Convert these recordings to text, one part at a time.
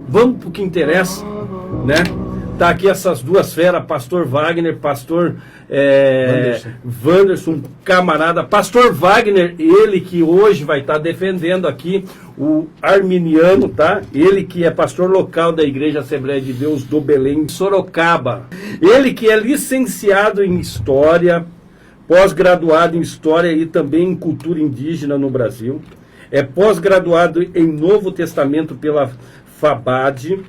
vamos para o que interessa, né? Tá aqui essas duas feras, pastor Wagner, pastor Wanderson, camarada. Pastor Wagner, ele que hoje vai estar defendendo aqui o arminiano, tá? Ele que é pastor local da Igreja Assembleia de Deus do Belém, Sorocaba. Ele que é licenciado em História, pós-graduado em História e também em Cultura Indígena no Brasil. É pós-graduado em Novo Testamento pela FABAD,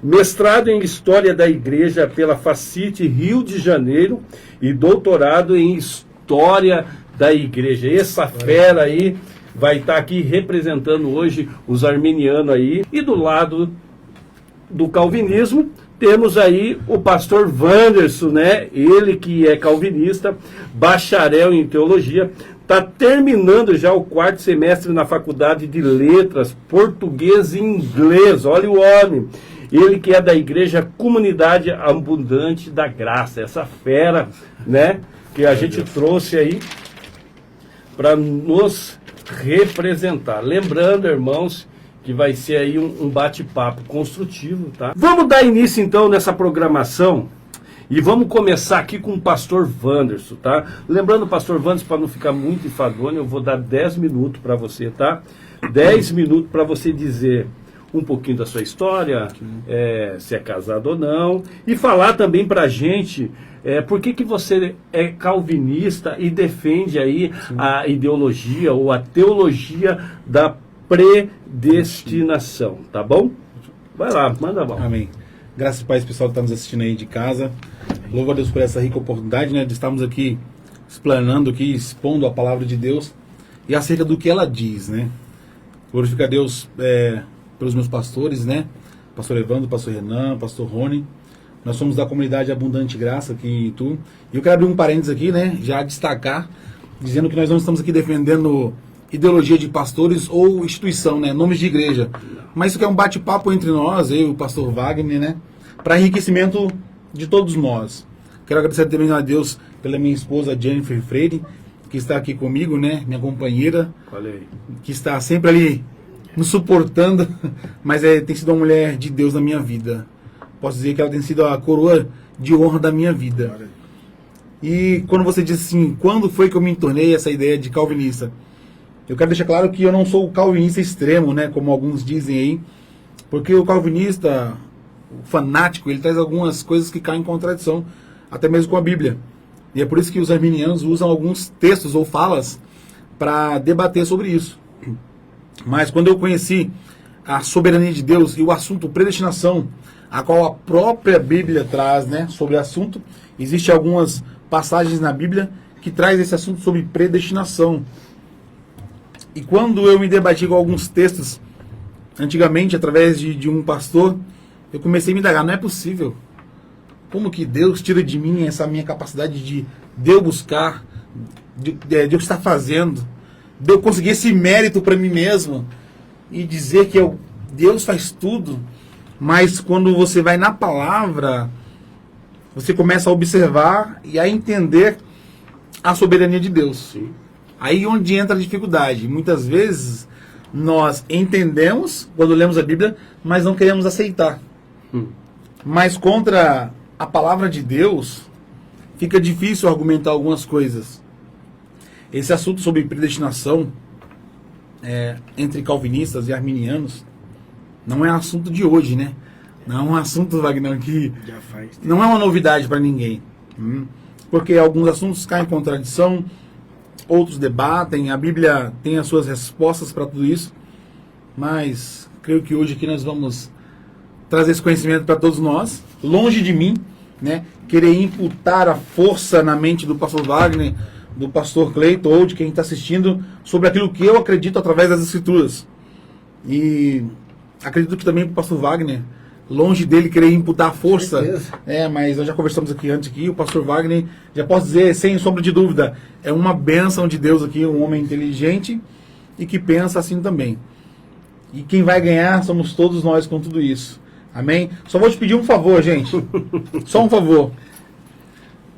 mestrado em História da Igreja pela Facite Rio de Janeiro e doutorado em História da Igreja. Essa fera aí vai estar aqui representando hoje os arminianos aí. E do lado do calvinismo temos aí o pastor Wanderson, né? Ele que é calvinista, bacharel em teologia, está terminando já o 4º semestre na Faculdade de Letras, Português e Inglês. Olha o homem. Ele que é da Igreja Comunidade Abundante da Graça, essa fera, né, que a gente trouxe aí para nos representar. Lembrando, irmãos, que vai ser aí um bate-papo construtivo, tá? Vamos dar início então nessa programação e vamos começar aqui com o pastor Wanderson, tá? Lembrando, pastor Wanderson, para não ficar muito enfadonho, eu vou dar 10 minutos para você, tá? 10 minutos para você dizer um pouquinho da sua história, se é casado ou não, e falar também pra gente por que você é calvinista e defende aí a ideologia ou a teologia da predestinação, tá bom? Vai lá, manda bom. Amém. Graças e paz, pessoal que está nos assistindo aí de casa. Louvo a Deus por essa rica oportunidade, né, de estarmos aqui explanando aqui, expondo a palavra de Deus e acerca do que ela diz, né? Glorifica a Deus pelos meus pastores, né? Pastor Evandro, pastor Renan, pastor Rony. Nós somos da comunidade Abundante Graça aqui em Itu. E eu quero abrir um parênteses aqui, né? Já destacar, dizendo que nós não estamos aqui defendendo ideologia de pastores ou instituição, né? Nomes de igreja. Mas isso aqui é um bate-papo entre nós, eu e o pastor Wagner, né? Para enriquecimento de todos nós. Quero agradecer também a Deus pela minha esposa Jennifer Freire, que está aqui comigo, né? Minha companheira. Falei. Que está sempre ali nos suportando, mas tem sido uma mulher de Deus na minha vida. Posso dizer que ela tem sido a coroa de honra da minha vida. E quando você diz assim, quando foi que eu me tornei essa ideia de calvinista? Eu quero deixar claro que eu não sou o calvinista extremo, né, como alguns dizem aí, porque o calvinista, o fanático, ele traz algumas coisas que caem em contradição, até mesmo com a Bíblia. E é por isso que os arminianos usam alguns textos ou falas para debater sobre isso. Mas quando eu conheci a soberania de Deus e o assunto predestinação, a qual a própria Bíblia traz, né, sobre o assunto, existem algumas passagens na Bíblia que traz esse assunto sobre predestinação. E quando eu me debati com alguns textos, antigamente, através de um pastor, eu comecei a me indagar, não é possível. Como que Deus tira de mim essa minha capacidade de eu buscar, de eu estar fazendo, de eu conseguir esse mérito para mim mesmo e dizer que Deus faz tudo, mas quando você vai na palavra, você começa a observar e a entender a soberania de Deus. Sim. Aí onde entra a dificuldade. Muitas vezes nós entendemos quando lemos a Bíblia, mas não queremos aceitar. Mas contra a palavra de Deus, fica difícil argumentar algumas coisas. Esse assunto sobre predestinação entre calvinistas e arminianos não é assunto de hoje, né? Não é um assunto, Wagner, que já faz tempo. Não é uma novidade para ninguém. Porque alguns assuntos caem em contradição, outros debatem, a Bíblia tem as suas respostas para tudo isso, mas creio que hoje aqui nós vamos trazer esse conhecimento para todos nós, longe de mim, né? Querer imputar a força na mente do pastor Wagner, do pastor Cleiton ou de quem está assistindo sobre aquilo que eu acredito através das Escrituras. E acredito que também para o pastor Wagner, longe dele querer imputar força, mas nós já conversamos aqui antes, o pastor Wagner, já posso dizer sem sombra de dúvida, é uma bênção de Deus aqui, um homem inteligente e que pensa assim também. E quem vai ganhar somos todos nós com tudo isso. Amém? Só vou te pedir um favor, gente. Só um favor.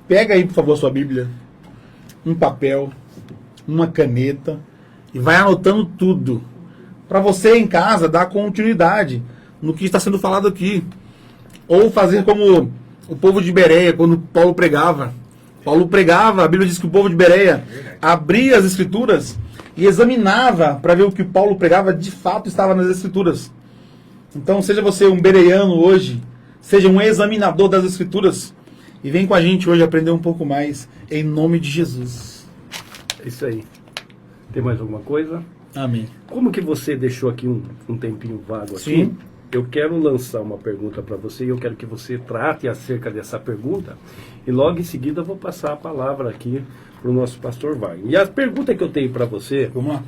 Pega aí, por favor, sua Bíblia, um papel, uma caneta e vai anotando tudo. Para você em casa dar continuidade no que está sendo falado aqui. Ou fazer como o povo de Bereia, quando Paulo pregava. Paulo pregava, a Bíblia diz que o povo de Bereia abria as Escrituras e examinava para ver o que Paulo pregava de fato estava nas Escrituras. Então, seja você um bereiano hoje, seja um examinador das Escrituras, e vem com a gente hoje aprender um pouco mais, em nome de Jesus. É isso aí. Tem mais alguma coisa? Amém. Como que você deixou aqui um tempinho vago aqui? Sim. Eu quero lançar uma pergunta para você e eu quero que você trate acerca dessa pergunta. E logo em seguida eu vou passar a palavra aqui para o nosso pastor Wagner. E a pergunta que eu tenho para você, Vamos lá.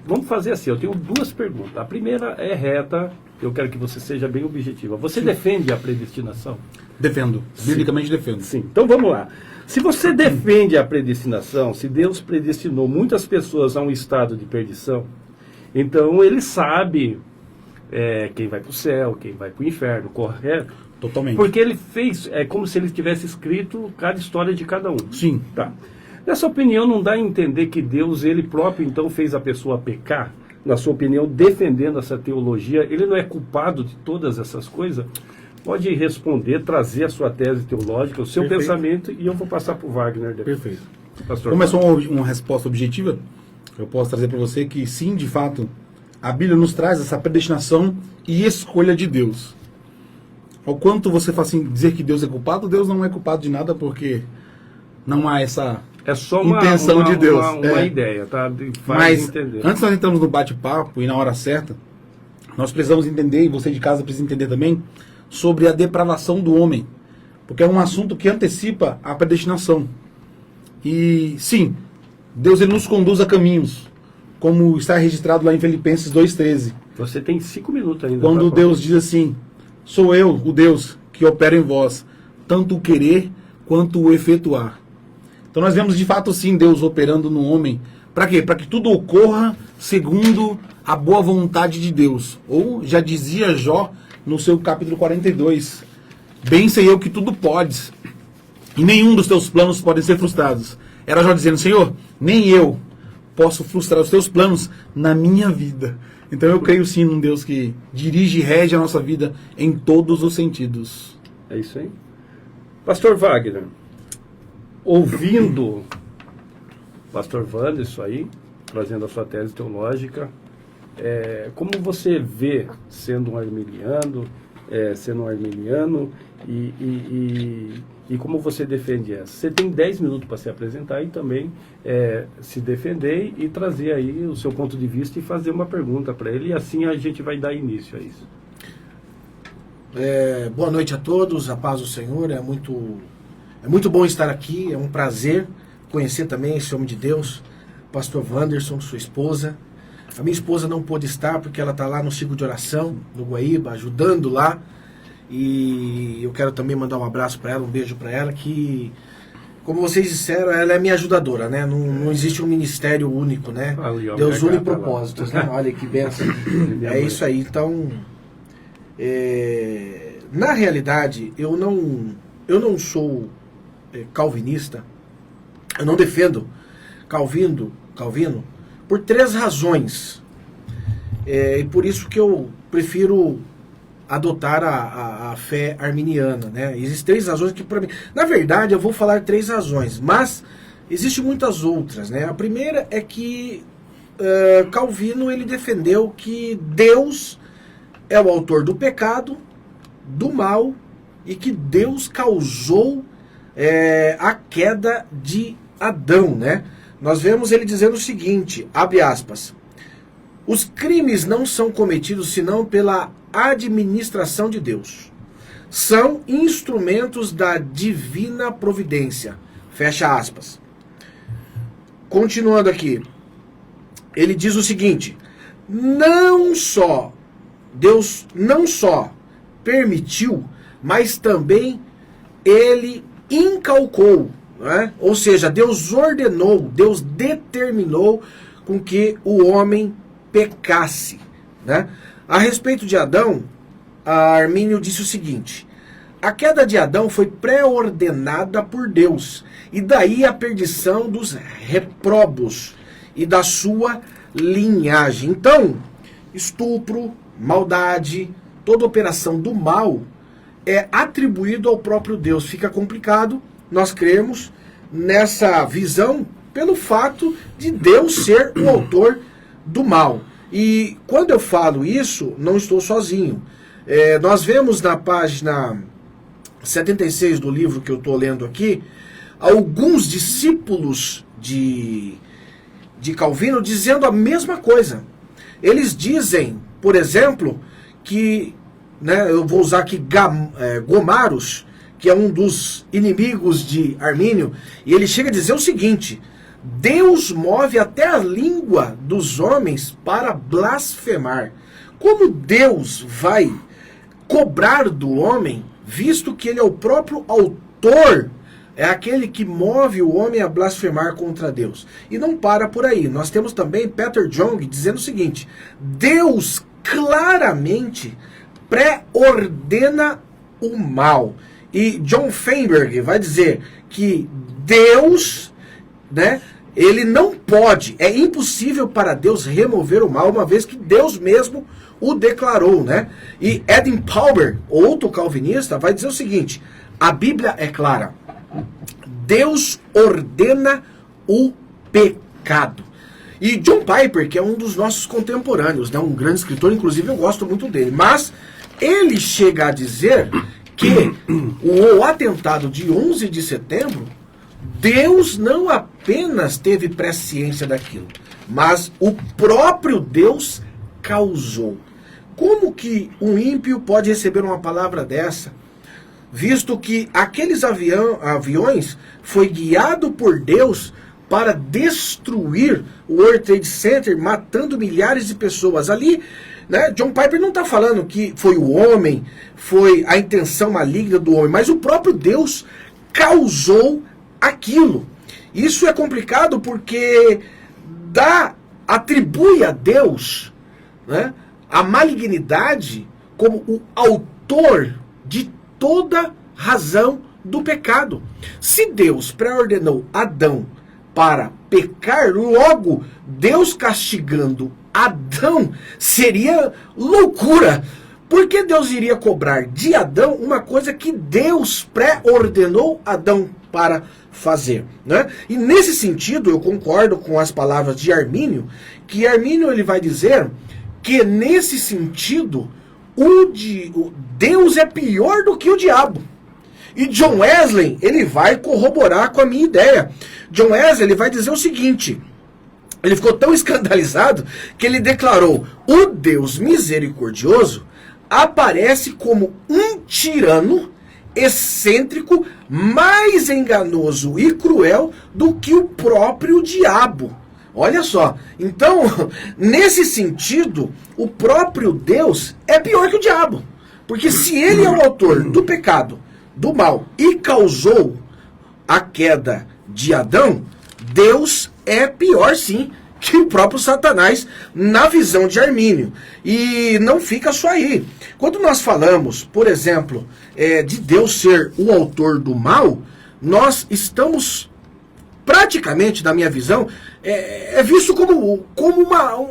vamos fazer assim, eu tenho duas perguntas. A primeira é reta, eu quero que você seja bem objetiva. Você defende a predestinação? Defendo. Biblicamente defendo. Sim. Então vamos lá. Se você defende a predestinação, se Deus predestinou muitas pessoas a um estado de perdição, então ele sabe quem vai para o céu, quem vai para o inferno, correto? Totalmente. Porque ele fez, é como se ele tivesse escrito cada história de cada um. Sim. Tá. Nessa opinião, não dá a entender que Deus, ele próprio, então, fez a pessoa pecar? Na sua opinião, defendendo essa teologia, ele não é culpado de todas essas coisas? Pode responder, trazer a sua tese teológica, o seu Perfeito. pensamento, e eu vou passar para o Wagner depois. Perfeito. Pastor Como é só Wagner. uma resposta objetiva, eu posso trazer para você que sim, de fato, a Bíblia nos traz essa predestinação e escolha de Deus. Ao quanto você faz assim, dizer que Deus é culpado, Deus não é culpado de nada, porque não há essa É só uma intenção de Deus. uma ideia, tá? Faz Mas, entender. antes nós entramos no bate-papo e na hora certa, nós precisamos entender, e você de casa precisa entender também, sobre a depravação do homem. Porque é um assunto que antecipa a predestinação. E, sim, Deus ele nos conduz a caminhos, como está registrado lá em Filipenses 2,13. Você tem 5 minutos ainda. Quando pra Deus diz assim, sou eu, o Deus, que opera em vós, tanto o querer quanto o efetuar. Então nós vemos de fato sim Deus operando no homem. Para quê? Para que tudo ocorra segundo a boa vontade de Deus. Ou já dizia Jó no seu capítulo 42, bem sei eu que tudo podes, e nenhum dos teus planos podem ser frustrados. Era Jó dizendo, Senhor, nem eu posso frustrar os teus planos na minha vida. Então eu creio sim num Deus que dirige e rege a nossa vida em todos os sentidos. É isso aí. Pastor Wagner, ouvindo Pastor Wanderson aí, trazendo a sua tese teológica, como você vê sendo um arminiano, e como você defende essa? Você tem 10 minutos para se apresentar e também se defender e trazer aí o seu ponto de vista e fazer uma pergunta para ele, e assim a gente vai dar início a isso. Boa noite a todos, a paz do Senhor, é muito bom estar aqui, é um prazer conhecer também esse homem de Deus, Pastor Wanderson, sua esposa. A minha esposa não pôde estar porque ela está lá no ciclo de oração, no Guaíba, ajudando lá. E eu quero também mandar um abraço para ela, um beijo para ela, que, como vocês disseram, ela é minha ajudadora, né? Não existe um ministério único, né? Ali, ó, Deus une tá lá. propósitos, né? Olha que bênção. É isso aí. Então, na realidade, eu não sou calvinista, eu não defendo Calvino, por 3 razões. E por isso que eu prefiro adotar a fé arminiana, né? Existem 3 razões que para mim... Na verdade, eu vou falar 3 razões, mas existem muitas outras, né? A primeira é que Calvino ele defendeu que Deus é o autor do pecado, do mal, e que Deus causou a queda de Adão, né? Nós vemos ele dizendo o seguinte, abre aspas, os crimes não são cometidos senão pela administração de Deus. São instrumentos da divina providência. Fecha aspas. Continuando aqui. Ele diz o seguinte, Deus não só permitiu, mas também ele inculcou, né? Ou seja, Deus ordenou, Deus determinou com que o homem pecasse, né? A respeito de Adão, Armínio disse o seguinte, a queda de Adão foi pré-ordenada por Deus, e daí a perdição dos reprobos e da sua linhagem. Então, estupro, maldade, toda operação do mal é atribuído ao próprio Deus. Fica complicado nós crermos nessa visão pelo fato de Deus ser o autor do mal. E quando eu falo isso, não estou sozinho. Nós vemos na página 76 do livro que eu estou lendo aqui, alguns discípulos de Calvino dizendo a mesma coisa. Eles dizem, por exemplo, que, né, eu vou usar aqui Gomarus, que é um dos inimigos de Armínio, e ele chega a dizer o seguinte: Deus move até a língua dos homens para blasfemar. Como Deus vai cobrar do homem, visto que ele é o próprio autor, é aquele que move o homem a blasfemar contra Deus? E não para por aí. Nós temos também Peter Jong dizendo o seguinte: Deus claramente pré-ordena o mal. E John Feinberg vai dizer que Deus, né, ele não pode, é impossível para Deus remover o mal, uma vez que Deus mesmo o declarou, né? E Edwin Pauber, outro calvinista, vai dizer o seguinte: a Bíblia é clara, Deus ordena o pecado. E John Piper, que é um dos nossos contemporâneos, né, um grande escritor, inclusive eu gosto muito dele, mas ele chega a dizer que o atentado de 11 de setembro, Deus não apenas teve presciência daquilo, mas o próprio Deus causou. Como que um ímpio pode receber uma palavra dessa, visto que aqueles aviões foi guiado por Deus para destruir o World Trade Center, matando milhares de pessoas ali, né? John Piper não está falando que foi o homem, foi a intenção maligna do homem, mas o próprio Deus causou aquilo. Isso é complicado porque atribui a Deus, né, a malignidade como o autor de toda razão do pecado. Se Deus pré-ordenou Adão para pecar, logo Deus castigando Adão seria loucura. Por que Deus iria cobrar de Adão uma coisa que Deus pré-ordenou Adão para fazer, né? E nesse sentido eu concordo com as palavras de Armínio, que Armínio ele vai dizer que nesse sentido Deus é pior do que o diabo. E John Wesley ele vai corroborar com a minha ideia. John Wesley ele vai dizer o seguinte: ele ficou tão escandalizado que ele declarou: o Deus misericordioso aparece como um tirano excêntrico, mais enganoso e cruel do que o próprio diabo. Olha só, então, nesse sentido, o próprio Deus é pior que o diabo. Porque se ele é o autor do pecado, do mal, e causou a queda de Adão, Deus é pior sim que o próprio Satanás, na visão de Armínio. E não fica só aí. Quando nós falamos, por exemplo, de Deus ser o autor do mal, nós estamos praticamente, na minha visão, visto como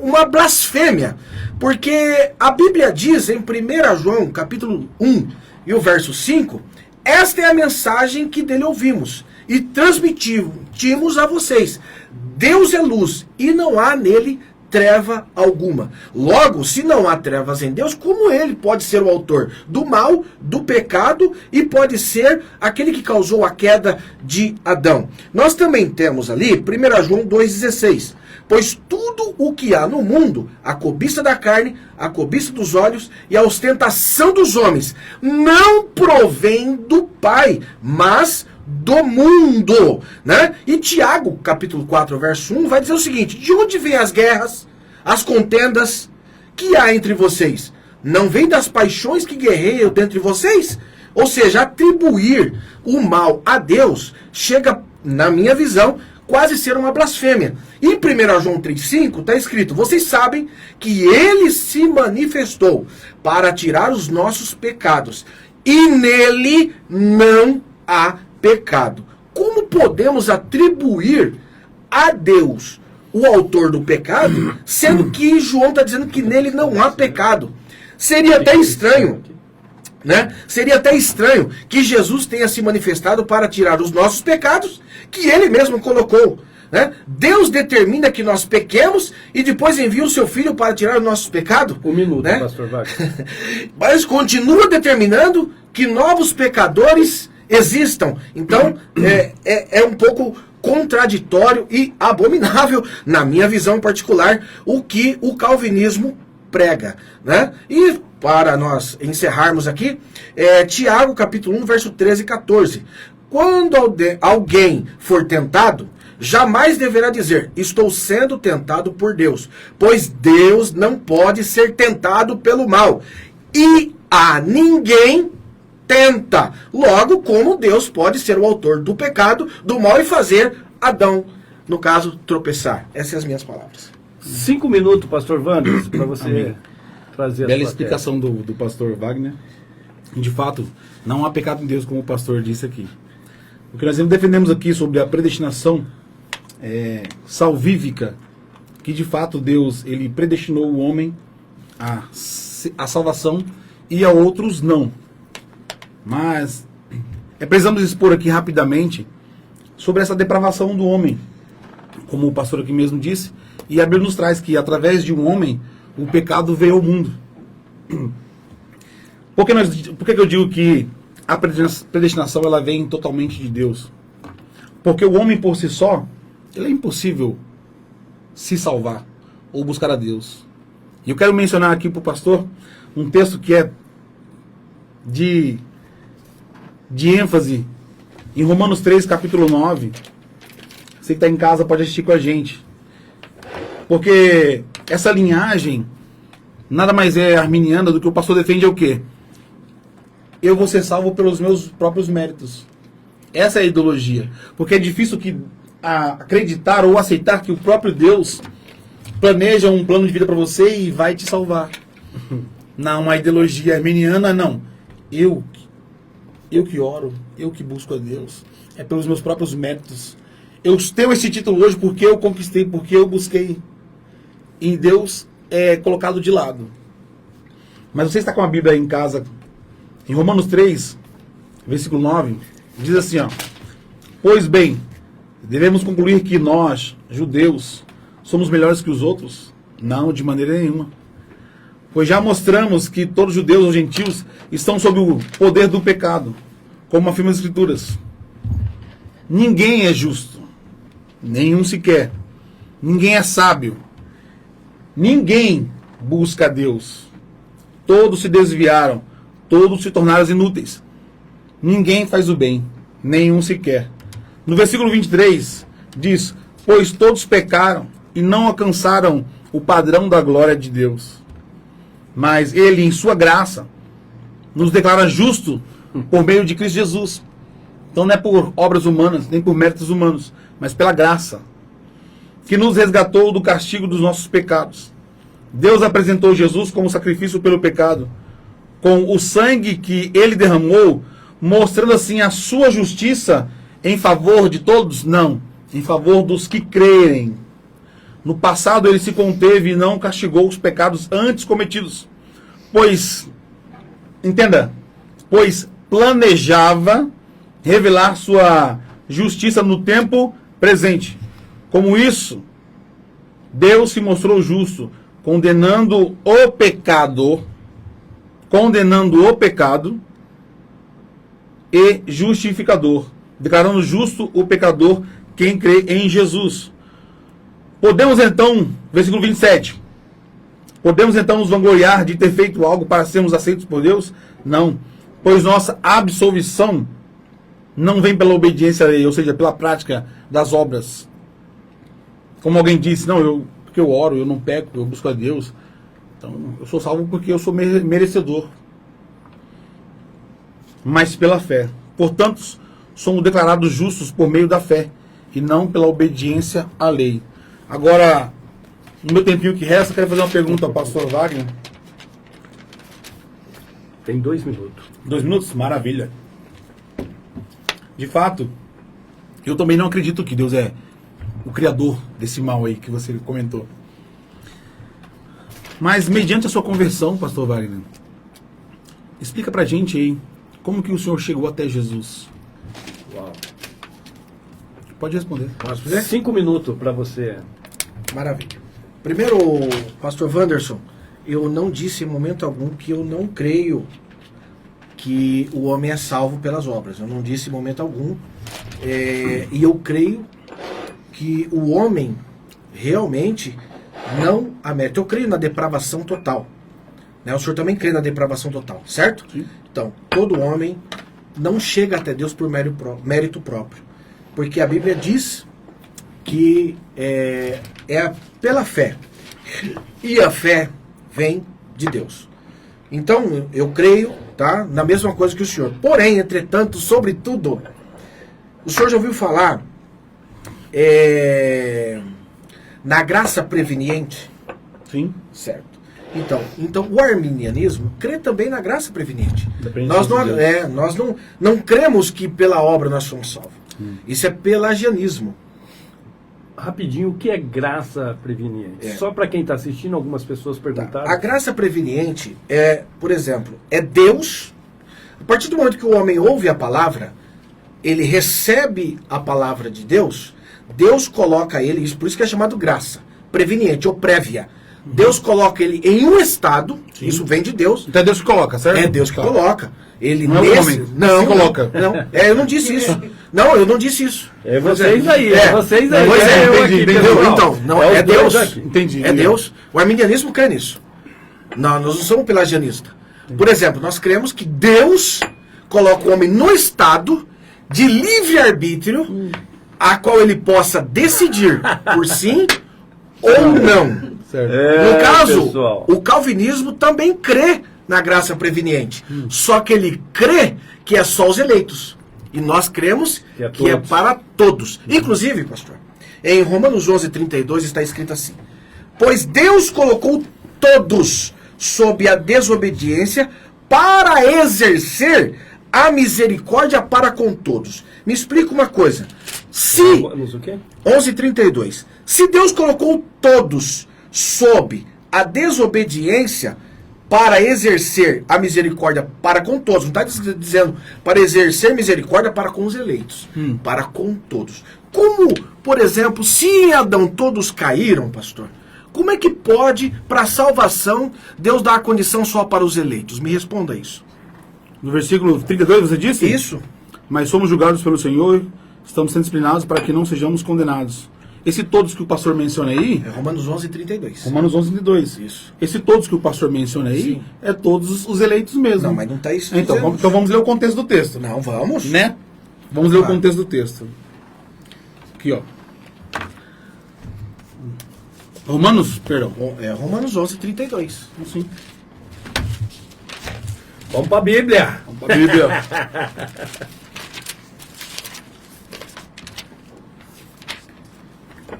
uma blasfêmia. Porque a Bíblia diz em 1 João, capítulo 1 e o verso 5, esta é a mensagem que dele ouvimos e transmitimos a vocês. Deus é luz e não há nele treva alguma. Logo, se não há trevas em Deus, como ele pode ser o autor do mal, do pecado, e pode ser aquele que causou a queda de Adão? Nós também temos ali 1 João 2,16. Pois tudo o que há no mundo, a cobiça da carne, a cobiça dos olhos e a ostentação dos homens, não provém do Pai, mas do mundo, né? E Tiago, capítulo 4, verso 1, vai dizer o seguinte: de onde vêm as guerras, as contendas que há entre vocês? Não vem das paixões que guerreiam dentre vocês? Ou seja, atribuir o mal a Deus chega, na minha visão, quase ser uma blasfêmia. E em 1 João 3,5 está escrito: vocês sabem que ele se manifestou para tirar os nossos pecados, e nele não há pecado. Como podemos atribuir a Deus o autor do pecado, sendo que João está dizendo que nele não há pecado? Seria até estranho, né? Seria até estranho que Jesus tenha se manifestado para tirar os nossos pecados, que ele mesmo colocou. Né? Deus determina que nós pequemos e depois envia o seu Filho para tirar os nossos pecados. Um minuto, né? pastor Wagner. Mas continua determinando que novos pecadores existam. Então, é um pouco contraditório e abominável, na minha visão particular, o que o calvinismo prega. Né? E para nós encerrarmos aqui, Tiago capítulo 1, verso 13 e 14. Quando alguém for tentado, jamais deverá dizer, estou sendo tentado por Deus, pois Deus não pode ser tentado pelo mal. E a ninguém tenta. Logo, como Deus pode ser o autor do pecado, do mal e fazer Adão, no caso, tropeçar. Essas são as minhas palavras. 5 minutos, pastor Wander, para você Amém. trazer a Bela sua explicação do pastor Wagner. De fato, não há pecado em Deus, como o pastor disse aqui. O que nós defendemos aqui sobre a predestinação salvífica, que de fato Deus ele predestinou o homem à salvação e a outros não. Mas precisamos expor aqui rapidamente sobre essa depravação do homem, como o pastor aqui mesmo disse, e a Bíblia nos traz que através de um homem o pecado veio ao mundo. Por que eu digo que a predestinação ela vem totalmente de Deus? Porque o homem por si só, ele é impossível se salvar ou buscar a Deus. E eu quero mencionar aqui para o pastor um texto que é de ênfase em Romanos 3, capítulo 9. Você que está em casa pode assistir com a gente. Porque essa linhagem nada mais é arminiana do que o pastor defende é o quê? Eu vou ser salvo pelos meus próprios méritos. Essa é a ideologia. Porque é difícil acreditar ou aceitar que o próprio Deus planeja um plano de vida para você e vai te salvar. Não, uma ideologia arminiana, não. Eu que oro, eu que busco a Deus. É pelos meus próprios méritos. Eu tenho esse título hoje porque eu conquistei, porque eu busquei. E Deus é colocado de lado. Mas você está com a Bíblia aí em casa, em Romanos 3, versículo 9, diz assim, ó: pois bem, devemos concluir que nós, judeus, somos melhores que os outros? Não, de maneira nenhuma. Pois já mostramos que todos os judeus ou gentios estão sob o poder do pecado, como afirmam as Escrituras. Ninguém é justo, nenhum sequer. Ninguém é sábio. Ninguém busca a Deus. Todos se desviaram, todos se tornaram inúteis. Ninguém faz o bem, nenhum sequer. No versículo 23 diz: pois todos pecaram e não alcançaram o padrão da glória de Deus. Mas Ele, em sua graça, nos declara justo por meio de Cristo Jesus. Então não é por obras humanas, nem por méritos humanos, mas pela graça, que nos resgatou do castigo dos nossos pecados. Deus apresentou Jesus como sacrifício pelo pecado, com o sangue que Ele derramou, mostrando assim a sua justiça em favor de todos? Não, em favor dos que crerem. No passado Ele se conteve e não castigou os pecados antes cometidos, pois planejava revelar sua justiça no tempo presente. Como isso, Deus se mostrou justo, condenando o pecado e justificador, declarando justo o pecador quem crê em Jesus. Podemos então, versículo 27, podemos então nos vangloriar de ter feito algo para sermos aceitos por Deus? Não, pois nossa absolvição não vem pela obediência à lei, ou seja, pela prática das obras. Como alguém disse, não, porque eu oro, eu não peco, eu busco a Deus. Então, eu sou salvo porque eu sou merecedor. Mas pela fé. Portanto, somos declarados justos por meio da fé, e não pela obediência à lei. Agora, no meu tempinho que resta, eu quero fazer uma pergunta ao pastor Wagner. Tem 2 minutos. 2 minutos? Maravilha. De fato, eu também não acredito que Deus é o criador desse mal aí que você comentou. Mas mediante a sua conversão, pastor Wagner, explica pra gente aí, como que o senhor chegou até Jesus? Uau. Pode responder. Posso fazer? 5 minutos para você. Maravilha. Primeiro, pastor Wanderson, eu não disse em momento algum que eu não creio que o homem é salvo pelas obras. Eu não disse em momento algum. E eu creio que o homem realmente não amete. Eu creio na depravação total. Né? O senhor também crê na depravação total, certo? Sim. Então, todo homem não chega até Deus por mérito próprio. Porque a Bíblia diz que é pela fé. E a fé vem de Deus. Então, eu creio, tá, na mesma coisa que o senhor. Porém, entretanto, sobretudo, o senhor já ouviu falar na graça preveniente? Sim. Certo. Então, o arminianismo crê também na graça preveniente. Nós não cremos que pela obra nós somos salvos. Isso é pelagianismo. Rapidinho, o que é graça preveniente? Só para quem está assistindo, algumas pessoas perguntaram. A graça preveniente por exemplo, é Deus. A partir do momento que o homem ouve a palavra, ele recebe a palavra de Deus, Deus coloca ele, por isso que é chamado graça preveniente ou prévia. Deus coloca ele em um estado, isso vem de Deus. Então é Deus que coloca, certo? É Deus que coloca. Ele não nesse, é o homem, não, se coloca. Não, eu não disse isso. Não, eu não disse isso. É vocês aí, vocês aí. Pois é, eu entendi, aqui, entendeu? pessoal. Então, não, É é os dois Deus. aqui. Entendi. É Deus. O arminianismo crê nisso. Não, nós não somos pelagianistas. Por exemplo, nós cremos que Deus coloca o homem no estado de livre-arbítrio, a qual ele possa decidir por sim ou não. Certo. No caso, pessoal. o calvinismo também crê na graça preveniente. Só que ele crê que é só os eleitos. E nós cremos que é para todos. Inclusive, pastor, em Romanos 11:32 está escrito assim: pois Deus colocou todos sob a desobediência para exercer a misericórdia para com todos. Me explica uma coisa. Se O quê? 11:32. Se Deus colocou todos sob a desobediência para exercer a misericórdia para com todos, não está dizendo para exercer misericórdia para com os eleitos, para com todos. Como, por exemplo, se em Adão todos caíram, pastor, como é que pode, para a salvação, Deus dar a condição só para os eleitos? Me responda isso. No versículo 32 você disse? Isso. Mas somos julgados pelo Senhor, estamos sendo disciplinados para que não sejamos condenados. Esse todos que o pastor menciona aí... É Romanos 11:32. Romanos 11:32. Isso. Esse todos que o pastor menciona aí, Sim. é todos os eleitos mesmo. Não, mas não está isso. Então, dizendo. então vamos ler o contexto do texto. Não, vamos. Né? Vamos ler o Ah. contexto do texto. Aqui, ó. Romanos, perdão. É Romanos 11:32. Assim. Vamos para a Bíblia. Vamos pra Bíblia.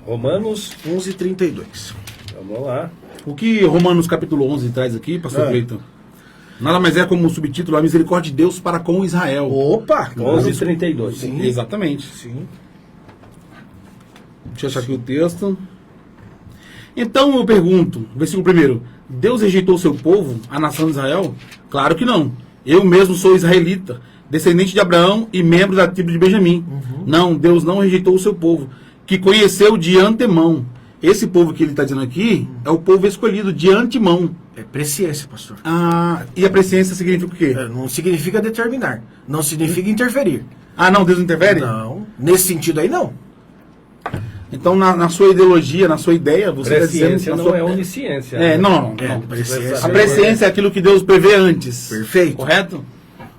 Romanos, 11:32. vamos lá. O que Romanos capítulo 11 traz aqui, pastor Cleiton? Nada mais é como o subtítulo, a misericórdia de Deus para com Israel. Opa! 11:32. Sim. Exatamente. Sim. Deixa eu achar aqui o texto. Então eu pergunto, versículo 1, Deus rejeitou seu povo, a nação de Israel? Claro que não. Eu mesmo sou israelita, descendente de Abraão e membro da tribo de Benjamim. Não, Deus não rejeitou o seu povo, que conheceu de antemão. Esse povo que ele está dizendo aqui é o povo escolhido de antemão. É presciência, pastor. Ah, e a presciência significa o quê? Não significa determinar. Não significa interferir. Ah, não, Deus não interfere? Não. Nesse sentido aí, não. Então, na sua ideologia, na sua ideia, você está dizendo... Presciência na não sua- é onisciência. É, não. presciência. A presciência é aquilo que Deus prevê antes. Perfeito. Correto?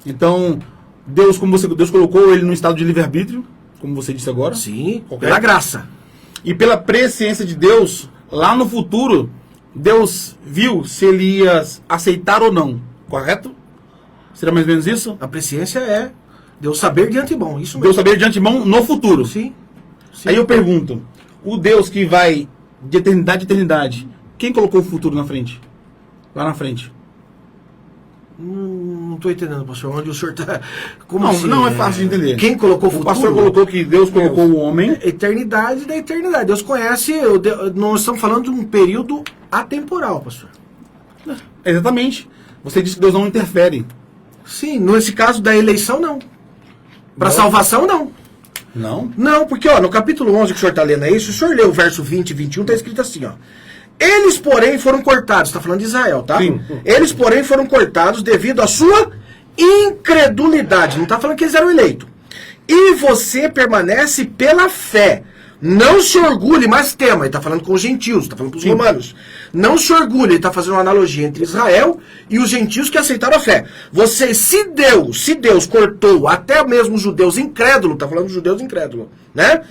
Então, Deus colocou ele no estado de livre-arbítrio, como você disse agora. Sim, pela graça. E pela presciência de Deus, lá no futuro, Deus viu se ele ia aceitar ou não. Correto? Será mais ou menos isso? A presciência é Deus saber de antemão. Isso mesmo. Deus saber de antemão no futuro. Sim. Sim. Aí eu pergunto, o Deus que vai de eternidade a eternidade, quem colocou o futuro na frente? Lá na frente. Não estou entendendo, pastor. Onde o senhor está... Não é fácil de entender. Quem colocou o O futuro? pastor colocou que Deus colocou o homem. Eternidade da eternidade. Deus conhece... Nós estamos falando de um período atemporal, pastor. Exatamente. Você disse que Deus não interfere. Sim, nesse caso da eleição, não. Para salvação, não. Não? Não, porque ó, no capítulo 11 que o senhor está lendo aí, se o senhor ler o verso 20 e 21, está escrito assim, ó. Eles, porém, foram cortados. Está falando de Israel, tá? Sim. Eles, porém, foram cortados devido à sua incredulidade. Não está falando que eles eram eleitos. E você permanece pela fé. Não se orgulhe, mas tema. Ele está falando com os gentios, está falando com os romanos. Não se orgulhe, ele está fazendo uma analogia entre Israel e os gentios que aceitaram a fé. Você, se Deus cortou até mesmo os judeus incrédulos, está falando dos judeus incrédulos, né?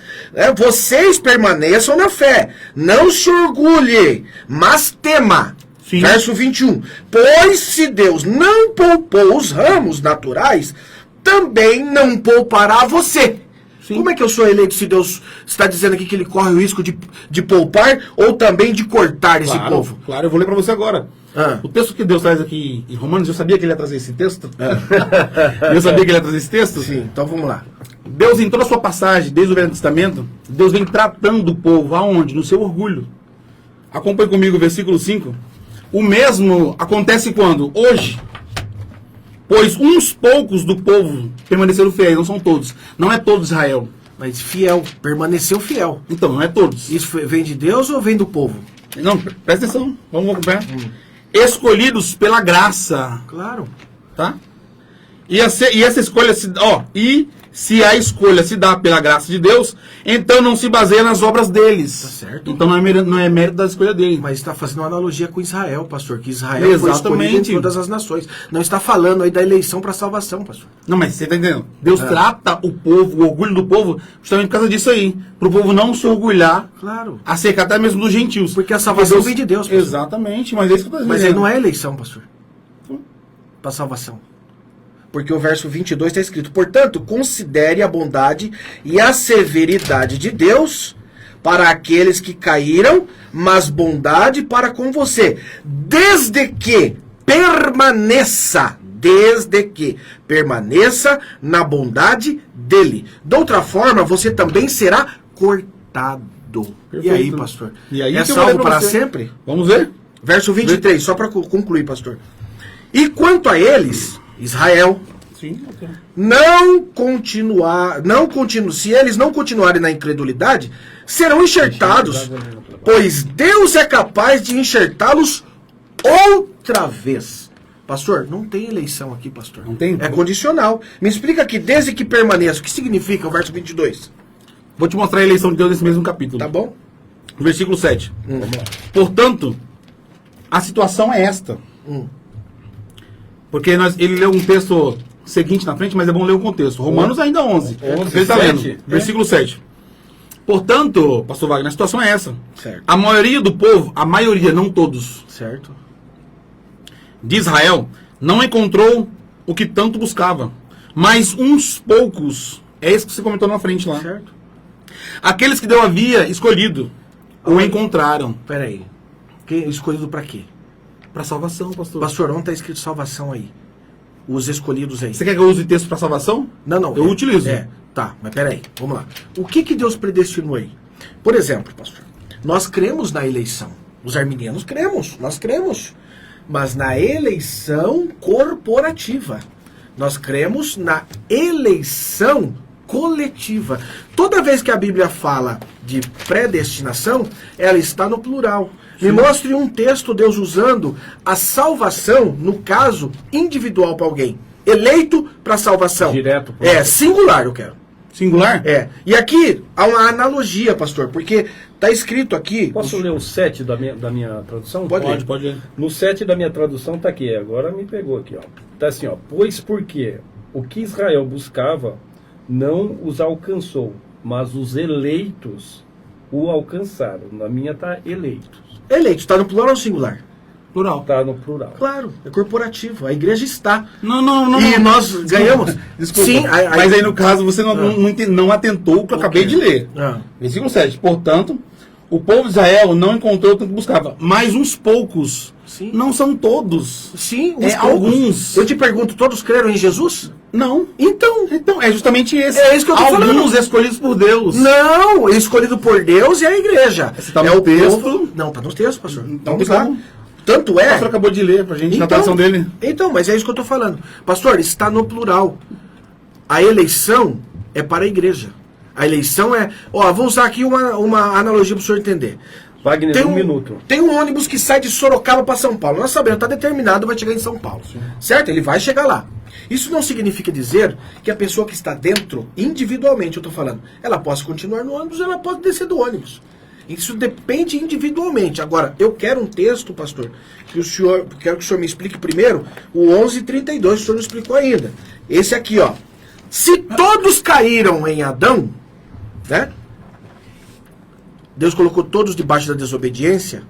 Vocês permaneçam na fé. Não se orgulhe, mas tema. Sim. Verso 21. Pois se Deus não poupou os ramos naturais, também não poupará você. Sim. Como é que eu sou eleito se Deus está dizendo aqui que ele corre o risco de poupar ou também de cortar esse povo? Claro, eu vou ler para você agora. O texto que Deus traz aqui em Romanos, eu sabia que ele ia trazer esse texto. Eu sabia que ele ia trazer esse texto. Sim, então vamos lá. Deus, em toda a sua passagem, desde o Velho Testamento, Deus vem tratando o povo aonde? No seu orgulho. Acompanhe comigo o versículo 5. O mesmo acontece quando? Hoje. Pois uns poucos do povo permaneceram fiéis, não são todos. Não é todo Israel. Mas fiel, permaneceu fiel. Então, não é todos. Isso vem de Deus ou vem do povo? Não, presta atenção. Vamos acompanhar. Escolhidos pela graça. Claro. Tá? E essa escolha se a escolha se dá pela graça de Deus, então não se baseia nas obras deles. Tá certo. Então não é mérito da escolha dele. Mas está fazendo uma analogia com Israel, pastor. Que Israel foi escolhido Exatamente. em todas as nações. Não está falando aí da eleição para salvação, pastor. Não, mas você está entendendo? Deus trata o povo, o orgulho do povo, justamente por causa disso aí. Para o povo não se orgulhar, Claro. acerca até mesmo dos gentios. Porque a salvação vem de Deus, pastor. Exatamente, mas é isso que eu estou Mas dizendo. aí não é eleição, pastor. Para salvação. Porque o verso 22 está escrito: portanto, considere a bondade e a severidade de Deus para aqueles que caíram, mas bondade para com você, desde que permaneça na bondade dele. De outra forma, você também será cortado. Perfeito. E aí, pastor? E aí é que eu vou ler salvo pra para você. sempre? Vamos ver? Verso 23, só para concluir, pastor. E quanto a eles, Israel, Sim, ok. se eles não continuarem na incredulidade, serão enxertados, pois Deus é capaz de enxertá-los outra vez. Pastor, não tem eleição aqui, pastor. Não tem? É condicional. Me explica aqui, desde que permaneça, o que significa o verso 22? Vou te mostrar a eleição de Deus nesse mesmo capítulo. Tá bom? Versículo 7. Portanto, a situação é esta. Porque ele leu um texto seguinte na frente, mas é bom ler o contexto. Romanos ainda 11. Ele está lendo. Versículo 7. Portanto, pastor Wagner, a situação é essa. Certo. A maioria do povo, a maioria, não todos, Certo. de Israel, não encontrou o que tanto buscava. Mas uns poucos, é isso que você comentou na frente lá. Certo. Aqueles que Deus havia escolhido, o encontraram. Peraí. Escolhido para quê? Para salvação, pastor. Pastor, onde está escrito salvação aí? Os escolhidos aí. Você quer que eu use texto para salvação? Não. Eu utilizo. Tá, mas peraí, vamos lá. O que Deus predestinou aí? Por exemplo, pastor, nós cremos na eleição. Os arminianos cremos, nós cremos. Mas na eleição corporativa. Nós cremos na eleição coletiva. Toda vez que a Bíblia fala de predestinação, ela está no plural. Me mostre um texto Deus usando a salvação, no caso, individual para alguém. Eleito para salvação. Direto. Singular eu quero. Singular? E aqui há uma analogia, pastor, porque está escrito aqui... Posso ler o 7 da minha tradução? Pode ler. Pode ler. No 7 da minha tradução está aqui, agora me pegou aqui, ó. Tá assim, ó. Pois porque o que Israel buscava não os alcançou, mas os eleitos o alcançaram. Na minha está eleitos. Eleito, está no plural ou singular? Plural. Está no plural. Claro, é corporativo. A igreja está. Não. E nós ganhamos. Desculpa. Sim, Mas aí no caso você não atentou o que eu acabei de ler. Ah. Versículo 7. Portanto, o povo de Israel não encontrou o que buscava. Mas uns poucos. Sim. Não são todos. Sim, É alguns. Eu te pergunto, todos creram em Jesus? Não. Então. Então, é justamente esse. É isso que eu tô alguns falando. escolhidos por Deus. Não, escolhido por Deus e a igreja. Você tá é no o texto? povo. Não, está no texto, pastor. Então, Vamos tá lá. bom. Tanto O é... pastor acabou de ler pra gente na tradução dele. Então, mas é isso que eu estou falando. Pastor, está no plural. A eleição é para a igreja. A eleição é... Ó, vou usar aqui uma analogia para o senhor entender. Wagner, Tem um minuto. Tem um ônibus que sai de Sorocaba para São Paulo. Nós sabemos, está determinado, vai chegar em São Paulo. Sim. Certo? Ele vai chegar lá. Isso não significa dizer que a pessoa que está dentro, individualmente, eu estou falando, ela possa continuar no ônibus, ela pode descer do ônibus. Isso depende individualmente. Agora, eu quero um texto, pastor, quero que o senhor me explique primeiro o 11:32, o senhor não explicou ainda. Esse aqui, ó. Se todos caíram em Adão, né? Deus colocou todos debaixo da desobediência,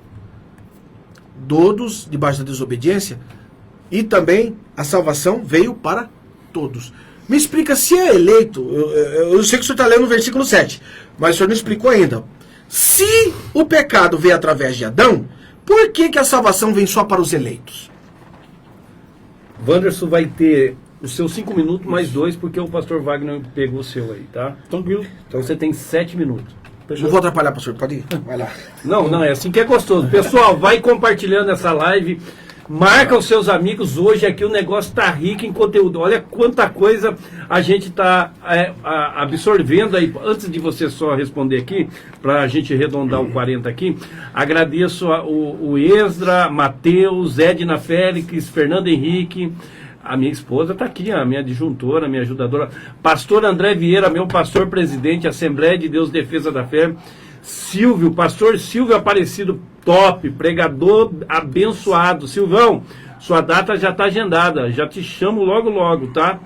todos debaixo da desobediência, e também a salvação veio para todos. Me explica se é eleito, eu sei que o senhor está lendo o versículo 7, mas o senhor não explicou ainda. Se o pecado veio através de Adão, por que a salvação vem só para os eleitos? Wanderson vai ter os seus 5 minutos mais 2, porque o pastor Wagner pegou o seu aí, tá? Tranquilo. Então você tem 7 minutos. Não vou atrapalhar, pastor, pode ir? Vai lá. Não, é assim que é gostoso. Pessoal, vai compartilhando essa live. Marca os seus amigos. Hoje aqui o negócio tá rico em conteúdo. Olha quanta coisa a gente tá absorvendo aí. Antes de você só responder aqui, para a gente arredondar o 40 aqui, agradeço o Esdra, Matheus, Edna Félix, Fernando Henrique. A minha esposa está aqui, a minha adjuntora, a minha ajudadora. Pastor André Vieira, meu pastor presidente, Assembleia de Deus Defesa da Fé. Silvio, pastor Silvio Aparecido, top, pregador abençoado. Silvão, sua data já está agendada, já te chamo logo logo, tá?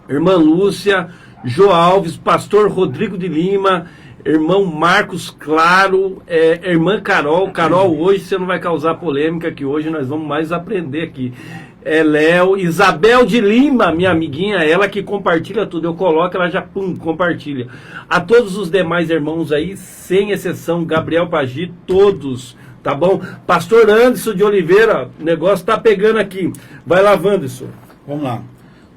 Irmã Lúcia, Jô Alves, pastor Rodrigo de Lima, irmão Marcos Claro, irmã Carol. Carol, hoje você não vai causar polêmica, que hoje nós vamos mais aprender aqui. Léo, Isabel de Lima, minha amiguinha, ela que compartilha tudo, eu coloco, ela já compartilha. A todos os demais irmãos aí, sem exceção, Gabriel Pagi, todos, tá bom? Pastor Anderson de Oliveira, o negócio tá pegando aqui. Vai lá, Wanderson. Vamos lá.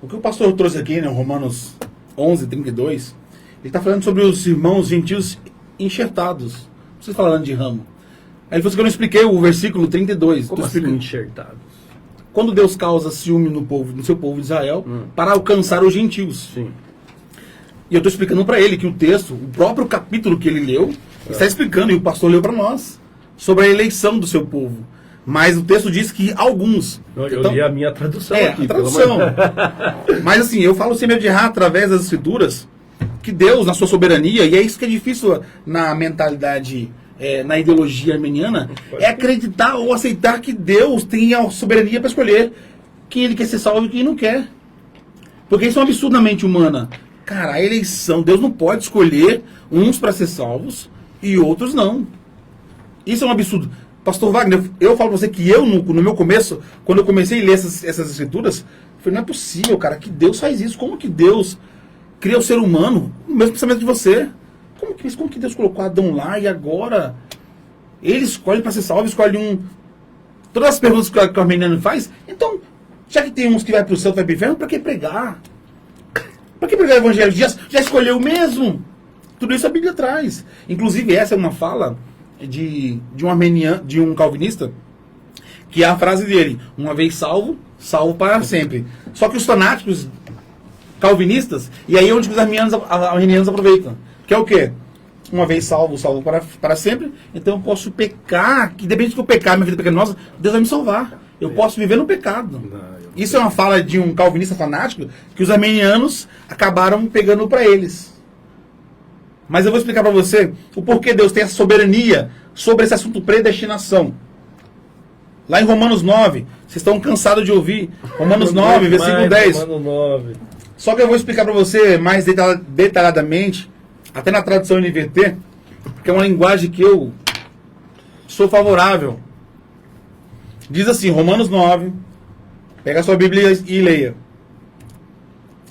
O que o pastor trouxe aqui, né, Romanos 11:32, ele está falando sobre os irmãos gentios enxertados. Vocês falando de ramo. Aí ele falou que eu não expliquei o versículo 32. Como assim enxertados? Quando Deus causa ciúme no seu povo de Israel, para alcançar os gentios. Sim. E eu estou explicando para ele que o texto, o próprio capítulo que ele leu, está explicando, e o pastor leu para nós, sobre a eleição do seu povo. Mas o texto diz que alguns... Eu li a minha tradução aqui. A tradução. Mas assim, eu falo sem medo de errar através das escrituras, que Deus, na sua soberania, e é isso que é difícil na mentalidade... na ideologia armeniana, é acreditar ou aceitar que Deus tem a soberania para escolher quem ele quer ser salvo e quem não quer. Porque isso é um absurdo na mente humana. Cara, a eleição, Deus não pode escolher uns para ser salvos e outros não. Isso é um absurdo. Pastor Wagner, eu falo para você que eu, no meu começo, quando eu comecei a ler essas escrituras, eu falei, não é possível, cara, que Deus faz isso. Como que Deus cria o ser humano no mesmo pensamento de você? Como que Deus colocou Adão lá e agora ele escolhe para ser salvo, escolhe um... Todas as perguntas que o armeniano faz, então, já que tem uns que vai para o céu, vai para o inferno, para que pregar? Para que pregar o evangelho? Já escolheu mesmo? Tudo isso a Bíblia traz. Inclusive, essa é uma fala de um armeniano, de um calvinista, que é a frase dele, uma vez salvo, salvo para sempre. Só que os fanáticos calvinistas, e aí é onde os armenianos aproveitam. Que é o quê? Uma vez salvo, salvo para sempre. Então eu posso pecar, que depende do que eu pecar, minha vida pecaminosa, Deus vai me salvar. Eu posso viver no pecado. Isso é uma fala de um calvinista fanático que os armenianos acabaram pegando para eles. Mas eu vou explicar para você o porquê Deus tem essa soberania sobre esse assunto predestinação. Lá em Romanos 9, vocês estão cansados de ouvir. Romanos 9, versículo 10. Romanos 9. Só que eu vou explicar para você mais detalhadamente, até na tradução NVT, que é uma linguagem que eu sou favorável. Diz assim, Romanos 9, pega a sua Bíblia e leia.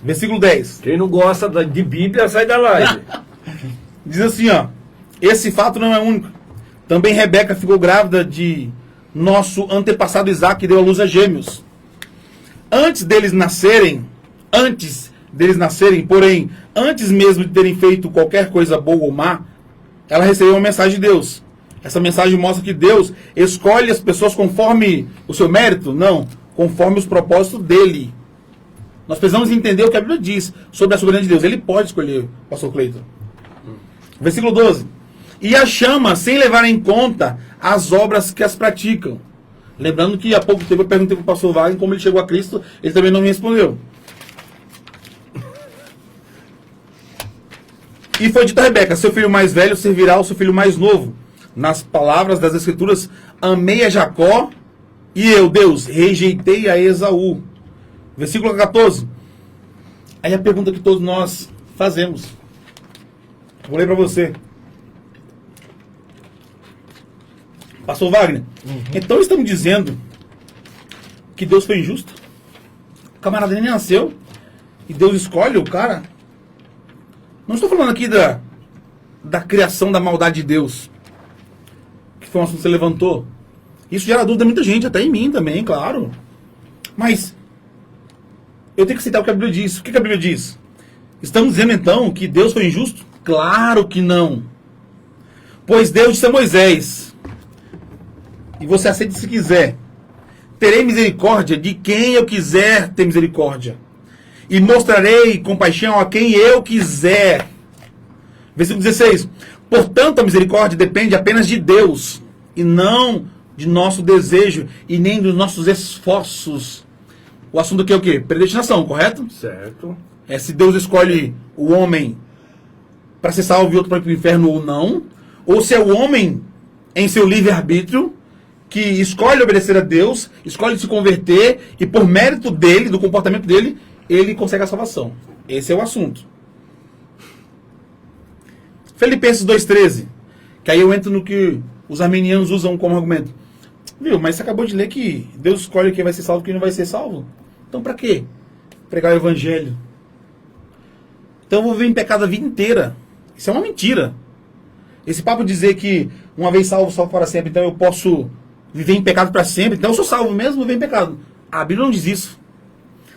Versículo 10. Quem não gosta de Bíblia, sai da live. Diz assim, ó, esse fato não é único. Também Rebeca ficou grávida de nosso antepassado Isaac e deu à luz a gêmeos. Antes deles nascerem, porém, antes mesmo de terem feito qualquer coisa boa ou má, ela recebeu uma mensagem de Deus. Essa mensagem mostra que Deus escolhe as pessoas conforme o seu mérito? Não, conforme os propósitos dele. Nós precisamos entender o que a Bíblia diz sobre a soberania de Deus. Ele pode escolher, pastor Cleiton. Versículo 12. E a chama sem levar em conta as obras que as praticam. Lembrando que há pouco tempo eu perguntei para o pastor Wagner como ele chegou a Cristo, ele também não me respondeu. E foi dito a Rebeca, seu filho mais velho servirá ao seu filho mais novo. Nas palavras das Escrituras, amei a Jacó e eu, Deus, rejeitei a Esaú. Versículo 14. Aí a pergunta que todos nós fazemos. Vou ler para você. Pastor Wagner, então estamos dizendo que Deus foi injusto? O camarada nem nasceu e Deus escolhe o cara? Não estou falando aqui da criação da maldade de Deus, que foi um assunto que você levantou. Isso gera dúvida em muita gente, até em mim também, claro. Mas eu tenho que aceitar o que a Bíblia diz. O que a Bíblia diz? Estamos dizendo então que Deus foi injusto? Claro que não. Pois Deus disse a Moisés, e você aceita se quiser, terei misericórdia de quem eu quiser ter misericórdia, e mostrarei compaixão a quem eu quiser. Versículo 16. Portanto, a misericórdia depende apenas de Deus, e não de nosso desejo, e nem dos nossos esforços. O assunto aqui é o quê? Predestinação, correto? Certo. É se Deus escolhe o homem para ser salvo e outro para ir para o inferno ou não, ou se é o homem, em seu livre-arbítrio, que escolhe obedecer a Deus, escolhe se converter, e por mérito dele, do comportamento dele, ele consegue a salvação. Esse é o assunto. Filipenses 2,13, que aí eu entro no que os arminianos usam como argumento. Viu, mas você acabou de ler que Deus escolhe quem vai ser salvo e quem não vai ser salvo. Então para quê? Pregar o evangelho. Então eu vou viver em pecado a vida inteira. Isso é uma mentira. Esse papo de dizer que uma vez salvo, salvo para sempre, então eu posso viver em pecado para sempre, então eu sou salvo mesmo, viver em pecado. A Bíblia não diz isso.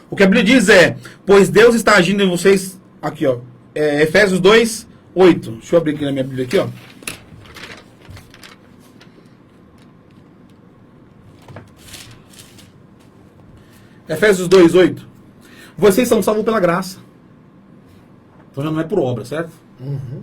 O que a Bíblia diz é, pois Deus está agindo em vocês, aqui ó, Efésios 2:8. Deixa eu abrir aqui na minha Bíblia aqui, ó. Efésios 2:8. Vocês são salvos pela graça. Então já não é por obra, certo?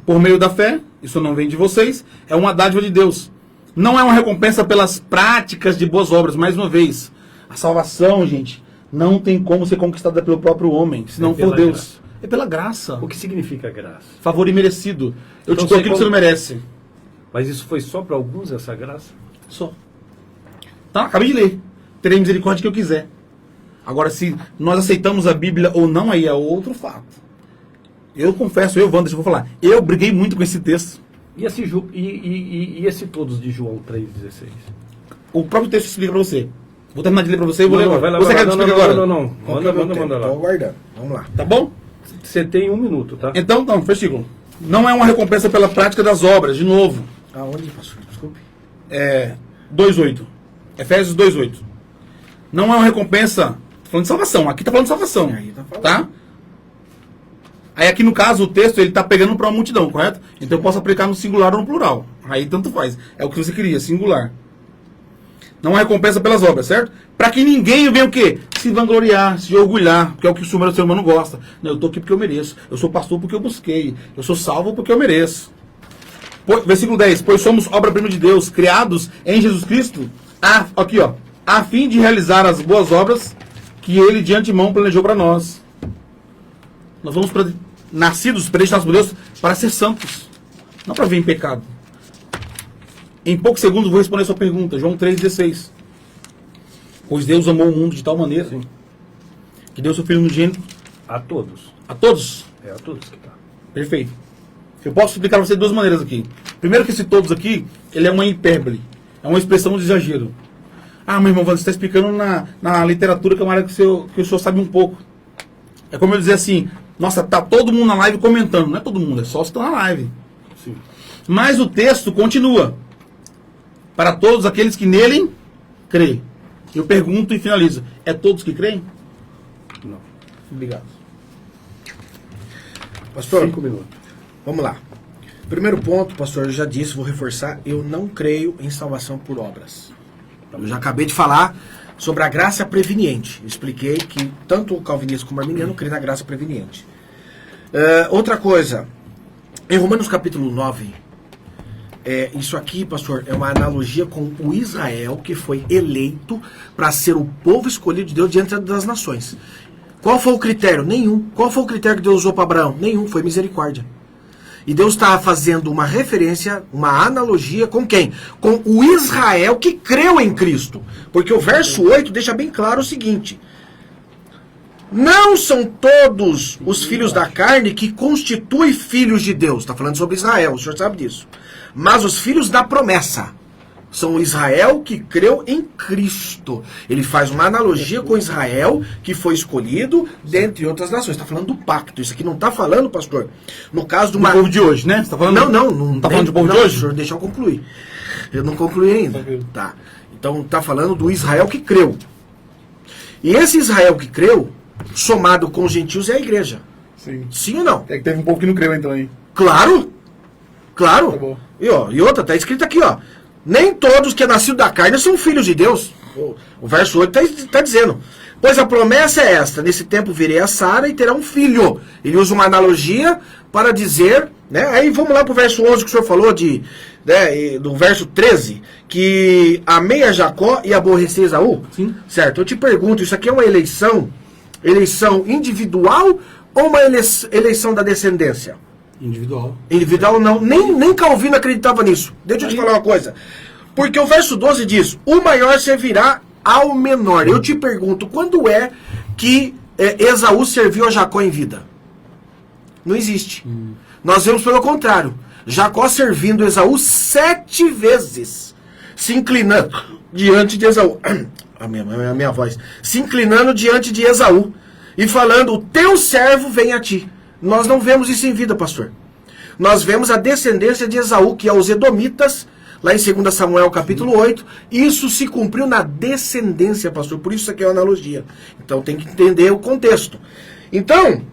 Por meio da fé, isso não vem de vocês, é uma dádiva de Deus. Não é uma recompensa pelas práticas de boas obras. Mais uma vez, a salvação, gente, não tem como ser conquistada pelo próprio homem, se não for Deus. Graça. É pela graça. O que significa graça? Favor imerecido. Eu então te dou aquilo que você não merece. Mas isso foi só para alguns, essa graça? Só. Tá, acabei de ler. Terei misericórdia que eu quiser. Agora, se nós aceitamos a Bíblia ou não, aí é outro fato. Eu confesso, Wander, eu vou falar. Eu briguei muito com esse texto. E esse todos de João 3,16? O próprio texto explica para você. Vou terminar de ler para você e vou ler agora. Vai lá, você quer não, explicar agora? Não. Manda lá. Estou aguardando. Vamos lá. Tá bom? Você tem 1 minuto, tá? Então, versículo. Não é uma recompensa pela prática das obras, de novo. Aonde, pastor? Desculpe. 2:8. Efésios 2:8. Não é uma recompensa. Tô falando de salvação. Aqui tá falando de salvação. Aí tá falando. Tá? Aí aqui no caso o texto ele tá pegando para uma multidão, correto? Então eu posso aplicar no singular ou no plural. Aí tanto faz. É o que você queria, singular. Não há recompensa pelas obras, certo? Para que ninguém venha o quê? Se vangloriar, se orgulhar, que é o que o ser humano gosta. Não, eu tô aqui porque eu mereço. Eu sou pastor porque eu busquei. Eu sou salvo porque eu mereço. Versículo 10. Pois somos obra-prima de Deus, criados em Jesus Cristo, aqui ó, a fim de realizar as boas obras que Ele de antemão planejou para nós. Nós vamos nascidos, predestinados por Deus, para ser santos. Não para viver em pecado. Em poucos segundos vou responder a sua pergunta. João 3,16. Pois Deus amou o mundo de tal maneira que deu seu Filho unigênito a todos. A todos? É a todos que tá. Perfeito. Eu posso explicar para você de duas maneiras aqui. Primeiro que esse todos aqui, ele é uma hipérbole. É uma expressão de exagero. Ah, meu irmão, você está explicando na literatura que é uma área que o senhor sabe um pouco. É como eu dizer assim, nossa, tá todo mundo na live comentando. Não é todo mundo, é só os que estão na live. Sim. Mas o texto continua. Para todos aqueles que nele creem. Eu pergunto e finalizo. É todos que creem? Não. Obrigado. Pastor, 5 minutos. vamos lá. Primeiro ponto, pastor, eu já disse, vou reforçar, eu não creio em salvação por obras. Eu já acabei de falar sobre a graça preveniente. Eu expliquei que tanto o calvinista como o arminiano creem na graça preveniente. Outra coisa, em Romanos capítulo 9, isso aqui, pastor, é uma analogia com o Israel que foi eleito para ser o povo escolhido de Deus diante das nações. Qual foi o critério? Nenhum. Qual foi o critério que Deus usou para Abraão? Nenhum, foi misericórdia. E Deus está fazendo uma referência, uma analogia com quem? Com o Israel que creu em Cristo. Porque o verso 8 deixa bem claro o seguinte: não são todos os filhos da carne que constituem filhos de Deus. Está falando sobre Israel, o senhor sabe disso. Mas os filhos da promessa são o Israel que creu em Cristo. Ele faz uma analogia com Israel que foi escolhido dentre outras nações. Está falando do pacto. Isso aqui não está falando, pastor, no caso do povo de hoje, né? Você tá falando... Não está falando do povo de hoje? Senhor, deixa eu concluir. Eu não concluí ainda. Tá. Então está falando do Israel que creu. E esse Israel que creu, somado com os gentios, é a igreja. Sim. Sim ou não? É que teve um povo que não creu então aí. Claro. Claro. Tá bom. E outra, está escrito aqui, ó. Nem todos que é nascido da carne são filhos de Deus. O verso 8 está dizendo. Pois a promessa é esta: nesse tempo virei a Sara e terá um filho. Ele usa uma analogia para dizer, né? Aí vamos lá para o verso 11 que o senhor falou, do verso 13, que amei a Jacó e aborreci Esaú. Sim. Certo, eu te pergunto, isso aqui é uma eleição individual ou uma eleição da descendência? Individual. Individual não, nem Calvino acreditava nisso. Deixa eu te falar uma coisa. Porque o verso 12 diz: o maior servirá ao menor. Eu te pergunto, quando é que Esaú serviu a Jacó em vida? Não existe. Nós vemos pelo contrário. Jacó servindo Esaú 7 vezes. Se inclinando diante de Esaú. A minha voz. Se inclinando diante de Esaú. E falando: o teu servo vem a ti. Nós não vemos isso em vida, pastor. Nós vemos a descendência de Esaú, que é os edomitas, lá em 2 Samuel capítulo 8. Isso se cumpriu na descendência, pastor. Por isso aqui é uma analogia. Então tem que entender o contexto. Então,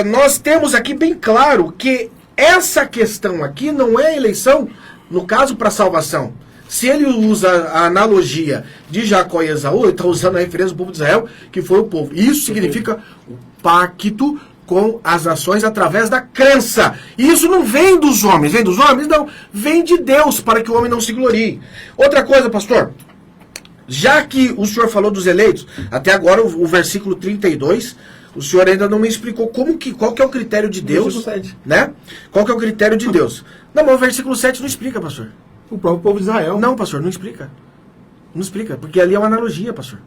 nós temos aqui bem claro que essa questão aqui não é eleição, no caso, para salvação. Se ele usa a analogia de Jacó e Esaú, ele está usando a referência do povo de Israel, que foi o povo. Isso significa o pacto com as nações através da crença. E isso não vem dos homens. Vem dos homens? Não. Vem de Deus, para que o homem não se glorie. Outra coisa, pastor. Já que o senhor falou dos eleitos, até agora o versículo 32, o senhor ainda não me explicou qual que é o critério de Deus. Né? Qual que é o critério de Deus? Não, mas o versículo 7 não explica, pastor. O próprio povo de Israel. Não, pastor, não explica. Não explica, porque ali é uma analogia, pastor.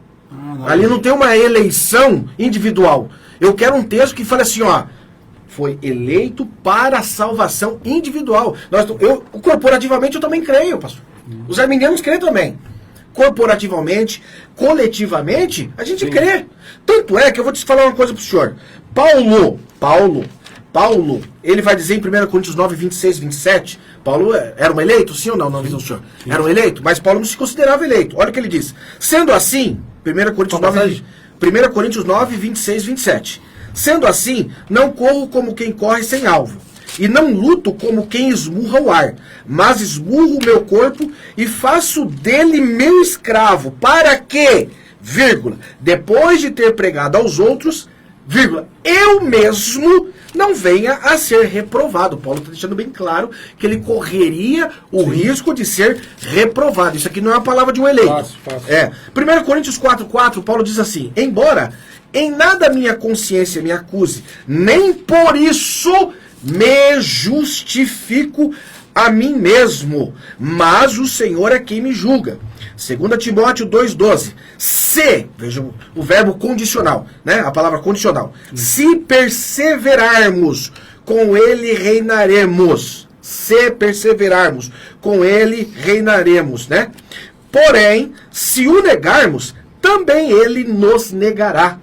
Ali não tem uma eleição individual. Eu quero um texto que fale assim, ó: foi eleito para a salvação individual. Corporativamente eu também creio, pastor. Os arminianos creem também. Corporativamente, coletivamente, a gente crê. Tanto é que eu vou te falar uma coisa pro senhor. Paulo, ele vai dizer em 1 Coríntios 9, 26, 27, Paulo era um eleito? Sim ou não? Não, não, senhor. Era um eleito, mas Paulo não se considerava eleito. Olha o que ele diz. Sendo assim, 1 Coríntios 9, 26, 27. Sendo assim, não corro como quem corre sem alvo, e não luto como quem esmurra o ar, mas esmurro o meu corpo e faço dele meu escravo, para que, depois de ter pregado aos outros, eu mesmo não venha a ser reprovado. Paulo está deixando bem claro que ele correria o risco de ser reprovado. Isso aqui não é a palavra de um eleito. Fácil. 1 Coríntios 4,4, Paulo diz assim: embora em nada minha consciência me acuse, nem por isso me justifico a mim mesmo, mas o Senhor é quem me julga. 2 Timóteo 2,12. Vejam o verbo condicional, né? A palavra condicional. Se perseverarmos, com ele reinaremos. Se perseverarmos, com ele reinaremos, né? Porém, se o negarmos, também ele nos negará.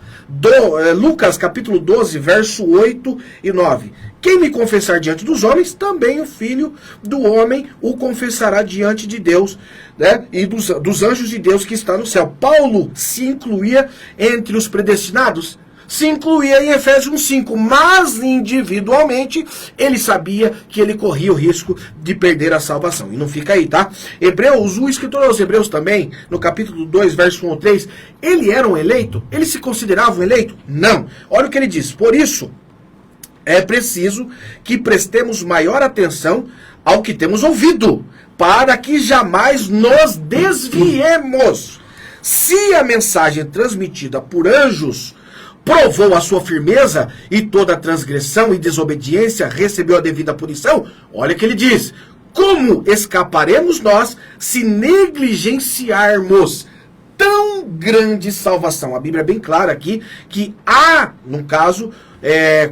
Lucas capítulo 12, verso 8 e 9. Quem me confessar diante dos homens, também o Filho do Homem o confessará diante de Deus, né? E dos anjos de Deus que está no céu. Paulo se incluía entre os predestinados? se incluía em Efésios 5, mas individualmente ele sabia que ele corria o risco de perder a salvação. E não fica aí, tá? Hebreus, o escritor aos Hebreus também, no capítulo 2, verso 1 ao 3, ele era um eleito? Ele se considerava um eleito? Não. Olha o que ele diz. Por isso, é preciso que prestemos maior atenção ao que temos ouvido, para que jamais nos desviemos. Se a mensagem transmitida por anjos provou a sua firmeza e toda transgressão e desobediência recebeu a devida punição, olha o que ele diz: como escaparemos nós se negligenciarmos tão grande salvação? A Bíblia é bem clara aqui que há, no caso,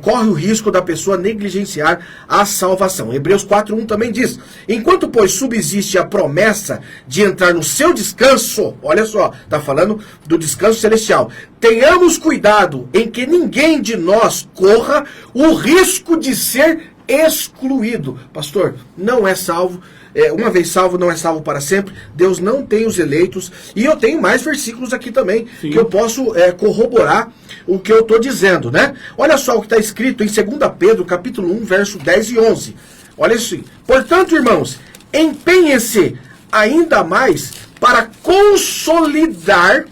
corre o risco da pessoa negligenciar a salvação. Hebreus 4:1 também diz: enquanto, pois, subsiste a promessa de entrar no seu descanso, olha só, está falando do descanso celestial, tenhamos cuidado em que ninguém de nós corra o risco de ser excluído. Pastor, não é salvo. Uma vez salvo, não é salvo para sempre. Deus não tem os eleitos. E eu tenho mais versículos aqui também, sim, que eu posso corroborar o que eu estou dizendo, né? Olha só o que está escrito em 2 Pedro, capítulo 1, verso 10 e 11. Olha isso aí. Portanto, irmãos, empenhem-se ainda mais para consolidar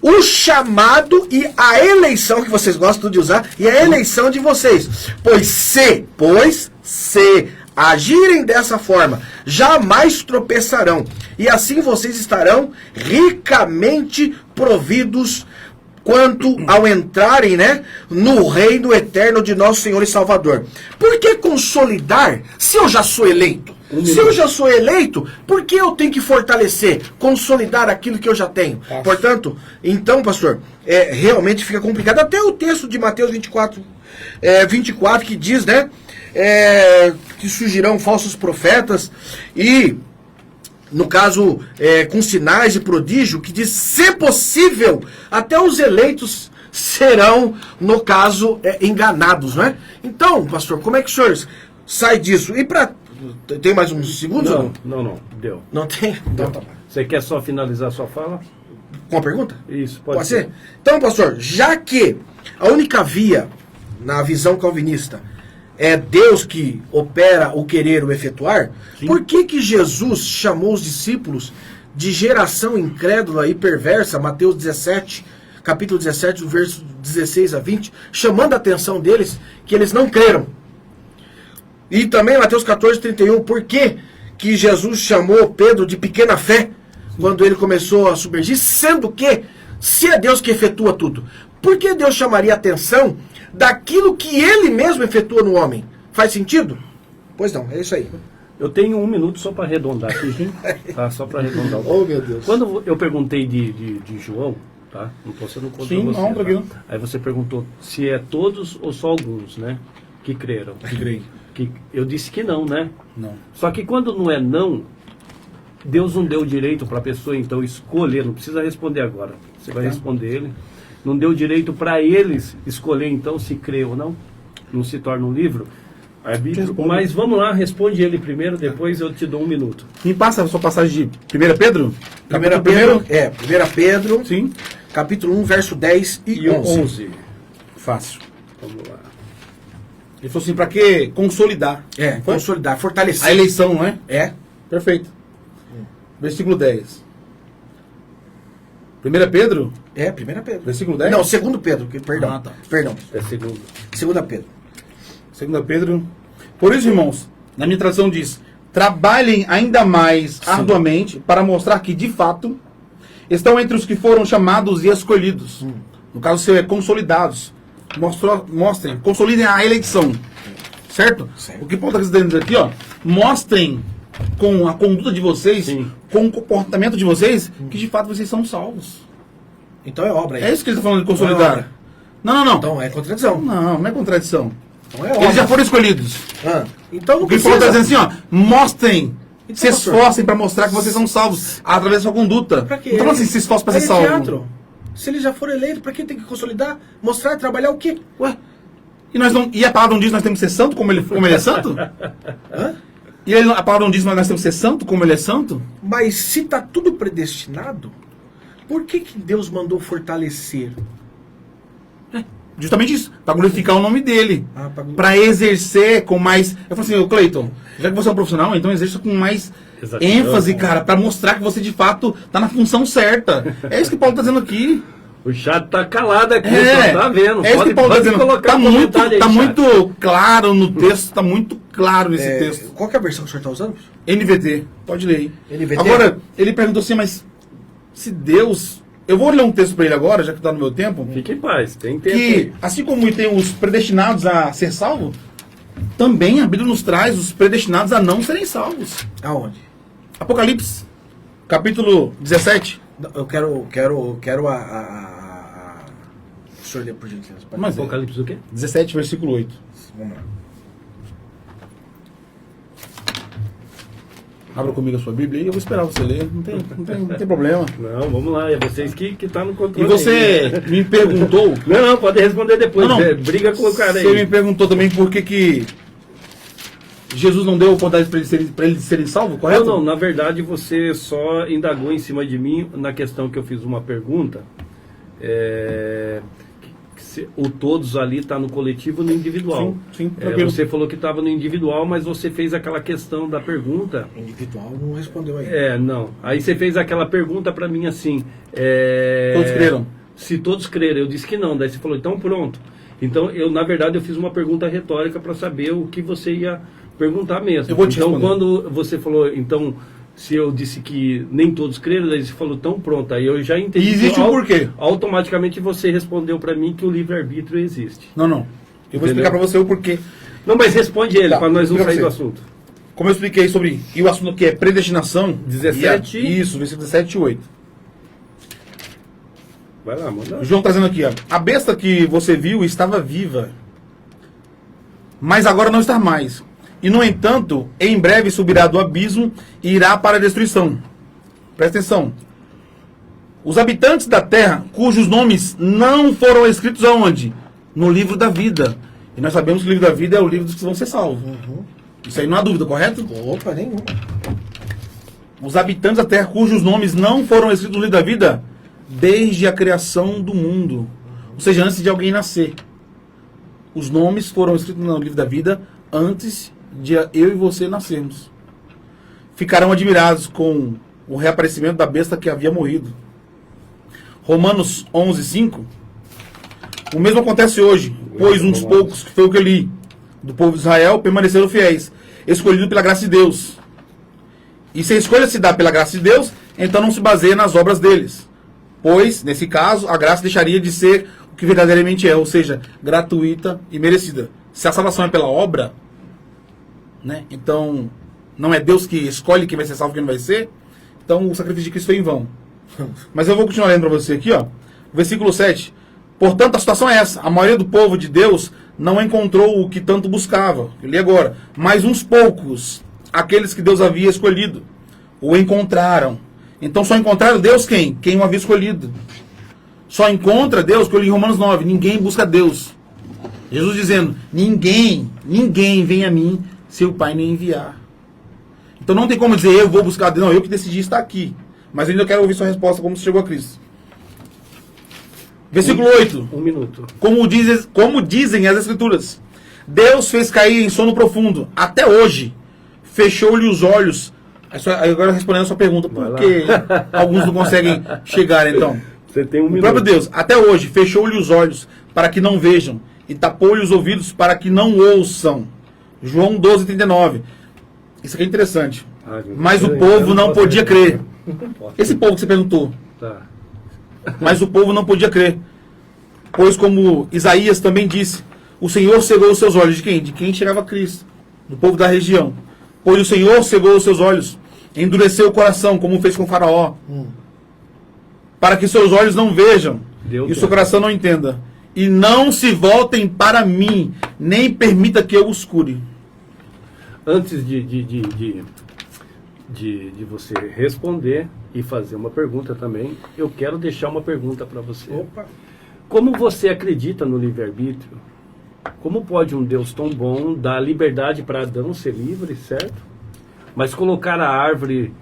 o chamado e a eleição, que vocês gostam de usar, e a eleição de vocês. Pois se agirem dessa forma, jamais tropeçarão, e assim vocês estarão ricamente providos quanto ao entrarem, né, no reino eterno de nosso Senhor e Salvador. Por que consolidar se eu já sou eleito? Se eu já sou eleito, por que eu tenho que fortalecer, consolidar aquilo que eu já tenho? Nossa. Portanto, então, pastor, realmente fica complicado. Até o texto de Mateus 24, que diz, né, que surgirão falsos profetas e, no caso, com sinais e prodígio, que diz, se possível, até os eleitos serão, no caso, enganados, não é? Então, pastor, como é que o senhor sai disso? E para... Tem mais uns segundos? Não, deu. Não tem? Então, tá. Você quer só finalizar a sua fala? Com a pergunta? Isso, pode ser. Então, pastor, já que a única via, na visão calvinista, é Deus que opera o querer, o efetuar, sim, por que Jesus chamou os discípulos de geração incrédula e perversa, Mateus 17, capítulo 17, verso 16 a 20, chamando a atenção deles que eles não creram? E também Mateus 14, 31, por que Jesus chamou Pedro de pequena fé quando ele começou a submergir, sendo que, se é Deus que efetua tudo, por que Deus chamaria a atenção daquilo que ele mesmo efetua no homem? Faz sentido? Pois não, é isso aí. Eu tenho 1 minuto só para arredondar aqui, tá? Só para arredondar. Oh, meu Deus. Quando eu perguntei de João, tá? Não estou sendo contra sim, você. Não, tá? Aí você perguntou se é todos ou só alguns, né? Que creram. Que creem. Que eu disse que não, né? Não. Só que quando não é não, Deus não deu direito para a pessoa então escolher, não precisa responder agora. Você vai responder ele. Não deu direito para eles escolher então se crê ou não. Não se torna um livro. Arbítrio, mas vamos lá, responde ele primeiro, depois eu te dou 1 minuto. Me passa a sua passagem de 1 Pedro? 1 Pedro, sim, capítulo 1, verso 10 e 11. Fácil. Vamos lá. Ele falou assim, para que consolidar? Consolidar, fortalecer. A eleição, não é? É. Perfeito. Versículo 10. 1 Pedro? 1 Pedro. Versículo 10? Não, 2 Pedro, perdão. Tá. Perdão. É segundo. 2 Pedro. 2 Pedro. Por isso, irmãos, na minha tradução diz, trabalhem ainda mais arduamente para mostrar que, de fato, estão entre os que foram chamados e escolhidos. No caso, ser consolidados. Mostrem, consolidem a eleição. Certo? O que Paulo está dizendo aqui, ó, mostrem com a conduta de vocês, sim, com o comportamento de vocês, que de fato vocês são salvos. Então é obra aí. É isso que ele está falando de consolidar. Não. Então é contradição. Não é contradição. Então é obra. Eles já foram escolhidos. Então não o que Paulo está dizendo assim, ó, mostrem, então, se esforcem para mostrar que vocês são salvos através da sua conduta. Pra quê? Não falando assim, se esforcem para ser salvo. Teatro. Se ele já for eleito, para que tem que consolidar? Mostrar, trabalhar o quê? Ué? E a palavra não diz que nós temos que ser santo como ele é santo? Hã? E a palavra não diz que nós temos que ser santo como ele é santo? Mas se está tudo predestinado, por que Deus mandou fortalecer? Justamente isso, para glorificar o nome dele. Para exercer com mais... Eu falo assim, ô Cleiton, já que você é um profissional, então exerça com mais ênfase, cara, para mostrar que você de fato tá na função certa. É isso que o Paulo tá dizendo aqui. O chat tá calado aqui, só tá vendo. É isso que o Paulo tá dizendo. Colocar tá muito claro no texto, tá muito claro esse texto. Qual que é a versão que o senhor tá usando? NVT, pode ler aí. NVT? Agora, ele perguntou assim, mas se Deus... Eu vou ler um texto para ele agora, já que tá no meu tempo. Fique em paz, tem tempo. Que, assim como tem os predestinados a ser salvos, também a Bíblia nos traz os predestinados a não serem salvos. Aonde? Apocalipse, capítulo 17. Eu quero a... O senhor lê por gentileza. Mas Apocalipse o quê? 17, versículo 8. Vamos lá. Abra comigo a sua Bíblia aí, eu vou esperar você ler, não tem problema. Não, vamos lá, é vocês que tá no controle. E você me perguntou... Não, pode responder depois, briga com o cara aí. Você me perguntou também por que Jesus não deu a oportunidade para eles serem salvos, correto? Não, na verdade você só indagou em cima de mim na questão que eu fiz uma pergunta. O todos ali está no coletivo ou no individual. Sim, tranquilo. Você falou que estava no individual, mas você fez aquela questão da pergunta. Individual não respondeu aí. Não. Aí você fez aquela pergunta para mim assim. Todos creram? Se todos creram. Eu disse que não. Daí você falou, então pronto. Então, na verdade, eu fiz uma pergunta retórica para saber o que você ia perguntar mesmo. Eu vou te responder. Quando você falou, então... Se eu disse que nem todos creram, daí você falou, tão pronto, aí eu já entendi. E existe um porquê. Automaticamente você respondeu para mim que o livre-arbítrio existe. Não. Eu vou explicar para você o porquê. Não, mas responde ele, para nós não sair do assunto. Como eu expliquei sobre, e o assunto que é predestinação, 17. Isso, versículo 17 e 8. Vai lá, manda. João trazendo aqui, ó. A besta que você viu estava viva, mas agora não está mais. E, no entanto, em breve subirá do abismo e irá para a destruição. Presta atenção. Os habitantes da terra, cujos nomes não foram escritos aonde? No livro da vida. E nós sabemos que o livro da vida é o livro dos que vão ser salvos. Isso aí não há dúvida, correto? Opa, nenhuma. Os habitantes da terra, cujos nomes não foram escritos no livro da vida, desde a criação do mundo. Ou seja, antes de alguém nascer. Os nomes foram escritos no livro da vida antes de eu e você nascermos. Ficarão admirados com o reaparecimento da besta que havia morrido. Romanos 11:5. O mesmo acontece hoje, pois uns poucos, que foi o que eu li, do povo de Israel, permaneceram fiéis, escolhidos pela graça de Deus. E se a escolha se dá pela graça de Deus, então não se baseia nas obras deles. Pois, nesse caso, a graça deixaria de ser o que verdadeiramente é, ou seja, gratuita e merecida. Se a salvação é pela obra, né? Então, não é Deus que escolhe quem vai ser salvo e quem não vai ser. Então, o sacrifício de Cristo foi em vão. Mas eu vou continuar lendo para você aqui, ó. Versículo 7. Portanto, a situação é essa. A maioria do povo de Deus não encontrou o que tanto buscava. Eu li agora. Mas uns poucos, aqueles que Deus havia escolhido, o encontraram. Então, só encontraram Deus quem? Quem o havia escolhido. Só encontra Deus, que eu li em Romanos 9. Ninguém busca Deus. Jesus dizendo, ninguém vem a mim se o Pai nem enviar. Então não tem como dizer, eu vou buscar Deus. Não, eu que decidi estar aqui. Mas ainda quero ouvir sua resposta, como você chegou a Cristo. Versículo 8. Um minuto. Como dizem as Escrituras, Deus fez cair em sono profundo. Até hoje, fechou-lhe os olhos. Agora respondendo a sua pergunta, por que alguns não conseguem chegar então? Você tem um minuto. O próprio Deus, até hoje, fechou-lhe os olhos para que não vejam e tapou-lhe os ouvidos para que não ouçam. João 12:39. Isso aqui é interessante. Mas o povo não podia crer. Esse povo que você perguntou. Tá. Mas o povo não podia crer. Pois como Isaías também disse, o Senhor cegou os seus olhos. De quem? De quem chegava a Cristo. Do povo da região. Pois o Senhor cegou os seus olhos, endureceu o coração, como fez com Faraó. Para que seus olhos não vejam e o seu coração não entenda. E não se voltem para mim, nem permita que eu os cure. Antes de você responder e fazer uma pergunta também, eu quero deixar uma pergunta para você. Opa. Como você acredita no livre-arbítrio? Como pode um Deus tão bom dar liberdade para Adão ser livre, certo? Mas colocar a árvore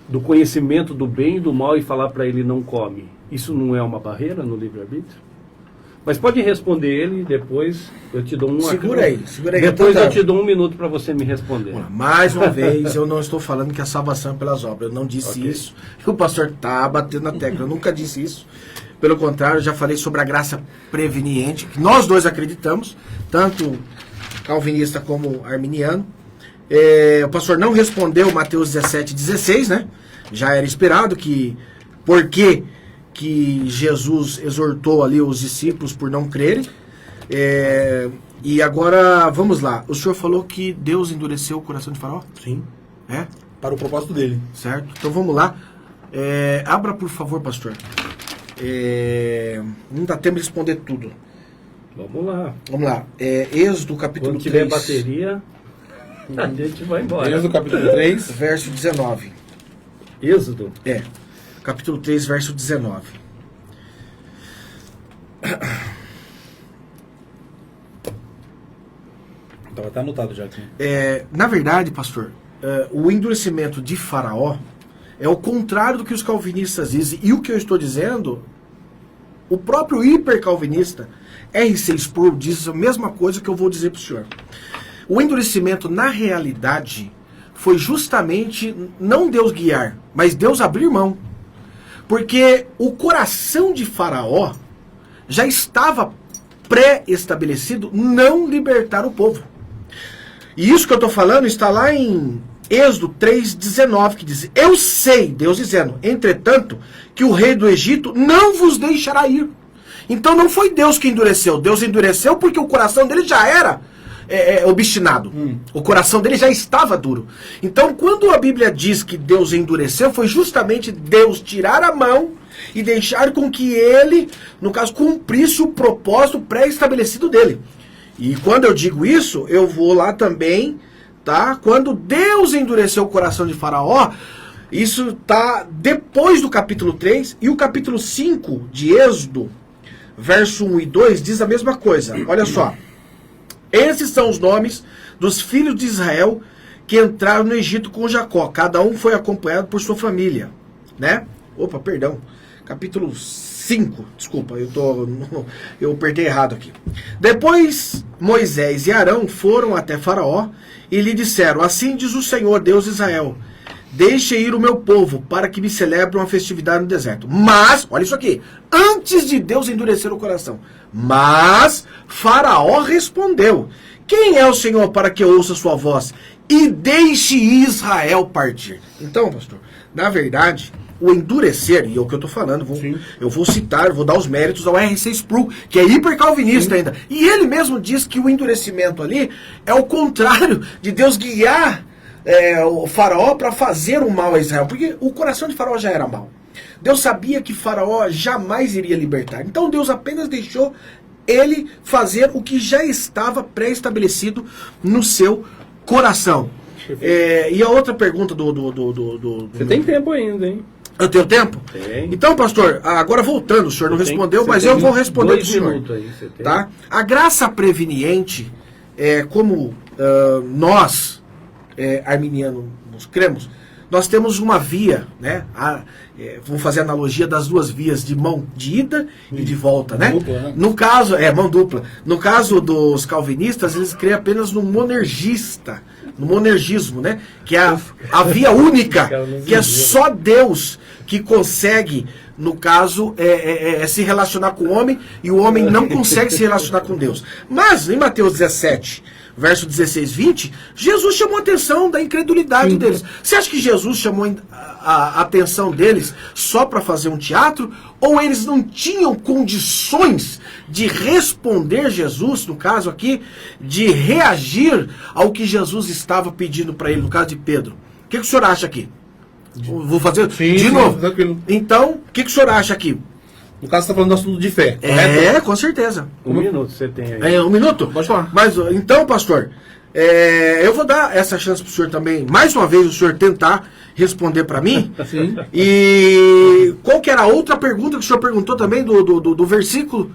do conhecimento do bem e do mal e falar para ele não come, isso não é uma barreira no livre-arbítrio? Mas pode responder ele e depois eu te dou Segura aí. Depois Então, eu te dou 1 minuto para você me responder. mais uma vez, eu não estou falando que a salvação é pelas obras. Eu não disse Ok. isso. O pastor tá batendo na tecla. Eu nunca disse isso. Pelo contrário, eu já falei sobre a graça preveniente, que nós dois acreditamos, tanto calvinista como arminiano. O pastor não respondeu Mateus 17:16, né? Já era esperado que... Por que Jesus exortou ali os discípulos por não crerem? E agora, vamos lá. O senhor falou que Deus endureceu o coração de Faraó? Sim. É? Para o propósito dele. Certo? Então vamos lá. Abra, por favor, pastor. Não dá tempo de responder tudo. Vamos lá. Vamos lá. Êxodo, capítulo Quando tiver 3. bateria, a gente vai embora. Êxodo capítulo 3. Verso 19. Êxodo. Capítulo 3, verso 19. Tá anotado já aqui. Na verdade, pastor, o endurecimento de Faraó é o contrário do que os calvinistas dizem. E o que eu estou dizendo, o próprio hipercalvinista R.C. Sproul diz a mesma coisa que eu vou dizer para o senhor. O endurecimento, na realidade, foi justamente não Deus guiar, mas Deus abrir mão. Porque o coração de Faraó já estava pré-estabelecido não libertar o povo. E isso que eu estou falando está lá em Êxodo 3,19, que diz: eu sei, Deus dizendo, entretanto, que o rei do Egito não vos deixará ir. Então não foi Deus que endureceu. Deus endureceu porque o coração dele já era obstinado. O coração dele já estava duro. Então quando a Bíblia diz que Deus endureceu, foi justamente Deus tirar a mão e deixar com que ele, no caso, cumprisse o propósito pré-estabelecido dele. E quando eu digo isso, eu vou lá também, tá? Quando Deus endureceu o coração de Faraó, isso está depois do capítulo 3, e o capítulo 5 de Êxodo, verso 1 e 2, diz a mesma coisa. Olha só. Esses são os nomes dos filhos de Israel que entraram no Egito com Jacó. Cada um foi acompanhado por sua família, né? Opa, perdão. Capítulo 5. Desculpa, eu apertei errado aqui. Depois Moisés e Arão foram até Faraó e lhe disseram: assim diz o Senhor, Deus de Israel, deixe ir o meu povo para que me celebre uma festividade no deserto. Mas, olha isso aqui, antes de Deus endurecer o coração. Mas Faraó respondeu: quem é o Senhor para que eu ouça sua voz e deixe Israel partir? Então, pastor, na verdade, o endurecer, e é o que eu estou falando, eu vou citar, vou dar os méritos ao R.C. Sproul, que é hipercalvinista ainda. E ele mesmo diz que o endurecimento ali é o contrário de Deus guiar o Faraó para fazer o mal a Israel, porque o coração de Faraó já era mau. Deus sabia que Faraó jamais iria libertar. Então Deus apenas deixou ele fazer o que já estava pré-estabelecido no seu coração. E a outra pergunta Você tem tempo ainda, hein? Eu tenho tempo? Tem. Então, pastor, agora voltando, o senhor não respondeu, mas eu vou responder para o senhor. Aí, você tem. Tá? A graça preveniente, como nós, arminianos, cremos, nós temos uma via, né? Vamos fazer a analogia das duas vias de mão de ida e de volta, né? Dupla, né? No caso, mão dupla. No caso dos calvinistas, eles creem apenas no monergista, no monergismo, né? Que é a via única, que é só Deus que consegue, no caso, se relacionar com o homem, e o homem não consegue se relacionar com Deus. Mas, em Mateus 17, verso 16, 20, Jesus chamou a atenção da incredulidade deles. Você acha que Jesus chamou a atenção deles só para fazer um teatro? Ou eles não tinham condições de responder Jesus, no caso aqui, de reagir ao que Jesus estava pedindo para ele, no caso de Pedro? O que o senhor acha aqui? Vou fazer de novo. Tranquilo. Então, o que o senhor acha aqui? No caso, você está falando do assunto de fé, correto? Com certeza. 1 minuto você tem aí. 1 minuto? Pode falar. Mas, então, pastor, eu vou dar essa chance para o senhor também, mais uma vez, o senhor tentar responder para mim. Sim. E qual que era a outra pergunta que o senhor perguntou também do versículo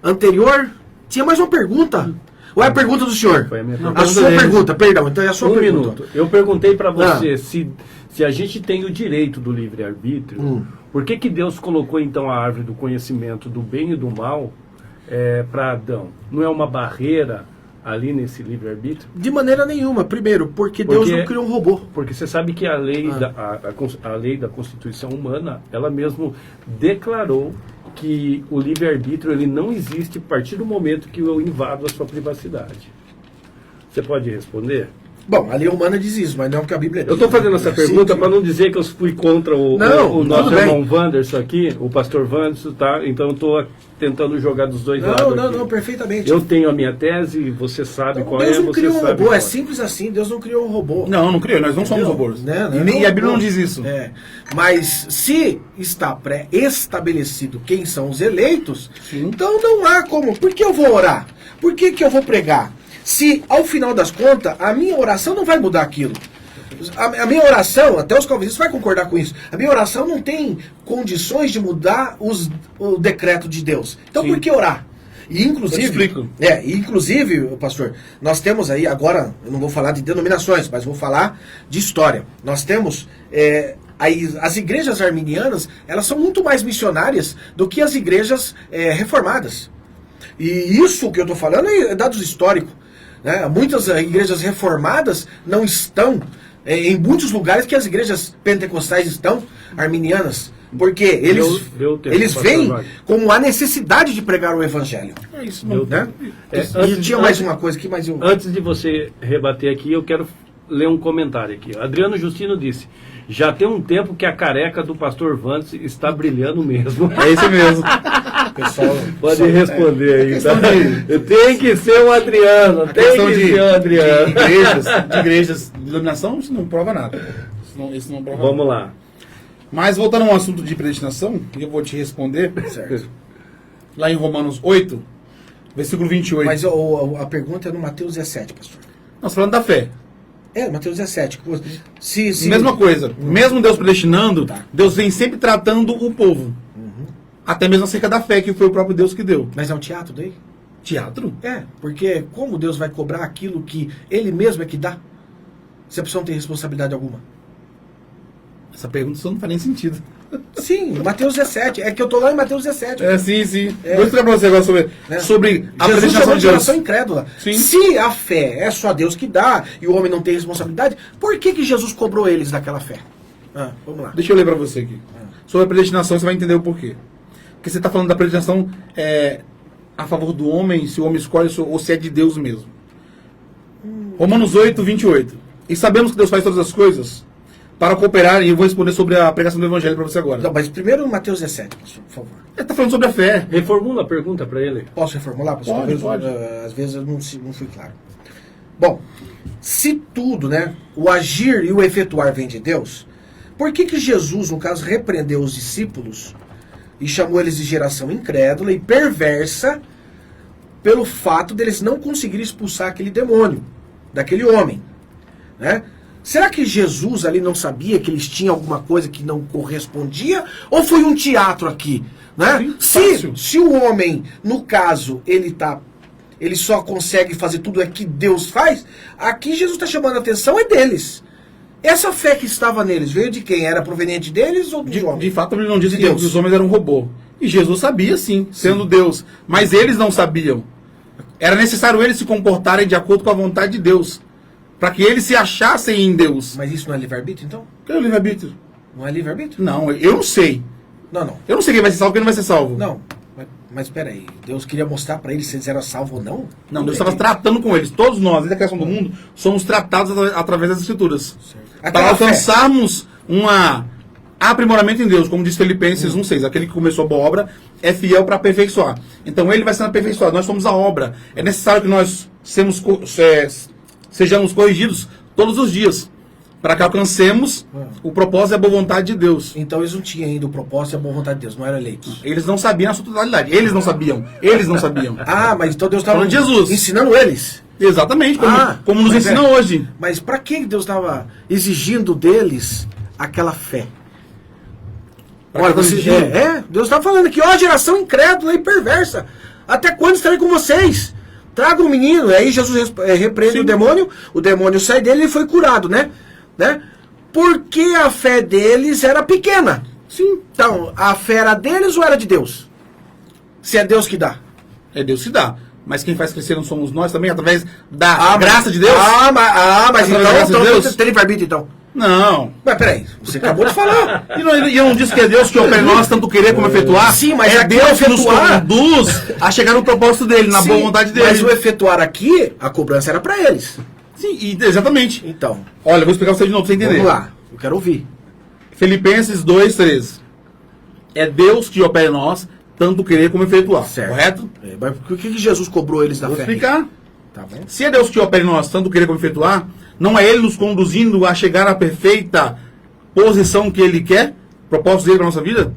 anterior? Tinha mais uma pergunta. Ou é a pergunta do senhor? Foi a minha A sua pergunta, perdão. Então é a sua 1 pergunta. minuto. Eu perguntei para você se a gente tem o direito do livre-arbítrio, por que Deus colocou então a árvore do conhecimento do bem e do mal para Adão, não é uma barreira ali nesse livre-arbítrio? De maneira nenhuma. Primeiro, porque Deus não criou um robô. Porque você sabe que a lei, a lei da Constituição Humana, ela mesmo declarou que o livre-arbítrio ele não existe a partir do momento que eu invado a sua privacidade. Você pode responder? Bom, a lei humana diz isso, mas não que a Bíblia diz. Eu estou fazendo essa pergunta para não dizer que eu fui contra o nosso irmão Wanderson aqui, o pastor Wanderson, tá? Então eu estou tentando jogar dos dois lados. Não, perfeitamente. Eu tenho a minha tese, você sabe qual Deus é, não você criou um sabe robô, qual é simples assim, Deus não criou um robô. Não criou, nós não somos robôs. Né? E a Bíblia não diz isso. Mas se está pré-estabelecido quem são os eleitos, Sim. então não há como. Por que eu vou orar? Por que eu vou pregar? Se, ao final das contas, a minha oração não vai mudar aquilo. A minha oração, até os calvinistas vão concordar com isso, a minha oração não tem condições de mudar o decreto de Deus. Então, Sim. por que orar? E inclusive, explico. inclusive, pastor, nós temos aí, agora, eu não vou falar de denominações, mas vou falar de história. Nós temos... as igrejas arminianas, elas são muito mais missionárias do que as igrejas reformadas. E isso que eu estou falando é dados históricos. Né? Muitas igrejas reformadas não estão em muitos lugares que as igrejas pentecostais estão, arminianas, porque eles veem como a necessidade de pregar o evangelho. É isso, né? E tinha mais uma coisa aqui, mais um. Antes de você rebater aqui, eu quero ler um comentário aqui. Adriano Justino disse: já tem um tempo que a careca do pastor Vance está brilhando mesmo. É isso mesmo. Pessoal, pode responder aí, tá? Tem que ser o Adriano, De igrejas, de iluminação, isso não prova nada. Isso não prova Vamos nada. lá. Mas voltando ao assunto de predestinação, eu vou te responder. certo. Lá em Romanos 8, versículo 28. Mas a pergunta é no Mateus 17, pastor. Nós falando da fé. Mateus 17. Mesma coisa. Mesmo Deus predestinando, Deus vem sempre tratando o povo. Até mesmo acerca da fé, que foi o próprio Deus que deu. Mas é um teatro daí? Teatro? Porque como Deus vai cobrar aquilo que Ele mesmo é que dá? Se a pessoa não tem responsabilidade alguma. Essa pergunta só não faz nem sentido. Sim, Mateus 17. É que eu tô lá em Mateus 17. Sim. Vou explicar pra você agora sobre a Jesus predestinação chamou de de Deus. geração incrédula. Sim. Se a fé é só Deus que dá e o homem não tem responsabilidade, por que Jesus cobrou eles daquela fé? Vamos lá. Deixa eu ler pra você aqui. Sobre a predestinação, você vai entender o porquê. Porque você está falando da predestinação a favor do homem, se o homem escolhe ou se é de Deus mesmo. Romanos 8, 28. E sabemos que Deus faz todas as coisas para cooperar, e eu vou responder sobre a pregação do Evangelho para você agora. Não, mas primeiro Mateus 17, por favor. Ele está falando sobre a fé. Reformula a pergunta para ele. Posso reformular, pastor? Pode. Às vezes eu não fui claro. Bom, se tudo, o agir e o efetuar vem de Deus, por que Jesus, no caso, repreendeu os discípulos e chamou eles de geração incrédula e perversa pelo fato deles não conseguirem expulsar aquele demônio daquele homem, né? Será que Jesus ali não sabia que eles tinham alguma coisa que não correspondia? Ou foi um teatro aqui, né? Se o homem, no caso, ele só consegue fazer tudo que Deus faz, aqui Jesus está chamando a atenção deles. Essa fé que estava neles veio de quem? Era proveniente deles ou dos homens? De fato, ele não disse que Deus. os homens eram um robô. E Jesus sabia, sim, sendo Deus. Mas eles não sabiam. Era necessário eles se comportarem de acordo com a vontade de Deus. Para que eles se achassem em Deus. Mas isso não é livre-arbítrio, então? O que é o livre-arbítrio? Não é livre-arbítrio? Não, eu não sei. Não. Eu não sei quem vai ser salvo e quem não vai ser salvo. Não. Mas peraí, Deus queria mostrar para eles se eles eram salvos ou não? Não, Deus estava tratando com eles. Todos nós, desde a criação do mundo, somos tratados através das Escrituras. Para alcançarmos um aprimoramento em Deus, como diz Filipenses 1,6. Aquele que começou a boa obra é fiel para aperfeiçoar. Então ele vai sendo aperfeiçoado. Nós somos a obra. É necessário que nós sejamos corrigidos todos os dias, para que alcancemos o propósito e a boa vontade de Deus. Então eles não tinham ainda o propósito e a boa vontade de Deus, não eram eleitos. Eles não sabiam a sua totalidade. Eles não sabiam. Mas então Deus estava Jesus. ensinando eles. Exatamente, como nos ensina hoje. Mas para que Deus estava exigindo deles aquela fé? Olha, Deus estava falando aqui, geração incrédula e perversa. Até quando estarei com vocês? Traga um menino. E aí Jesus repreende o demônio sai dele e ele foi curado, né? Porque a fé deles era pequena. Sim. Então, a fé era deles ou era de Deus? Se é Deus que dá. É Deus que dá. Mas quem faz crescer não somos nós também, através da graça de Deus? Mas então tem livre-arbítrio, então. Não. Mas peraí, você acabou de falar. E eu não disse que é Deus que opera em nós, tanto querer como efetuar? Sim, mas é aqui Deus que nos efetuar- conduz a chegar no propósito dele, na Sim, boa vontade dele. Mas o efetuar aqui, a cobrança era pra eles. Sim, exatamente. Então, Olha, eu vou explicar pra você de novo pra você entender. vamos lá. Eu quero ouvir. Filipenses 2:13. É Deus que opera em nós, tanto querer como efetuar. Certo. Correto? Mas por que Jesus cobrou eles da Vou fé? explicar. Tá bom? Se é Deus que opera em nós, tanto querer como efetuar, não é Ele nos conduzindo a chegar à perfeita posição que Ele quer, propósito dele para nossa vida?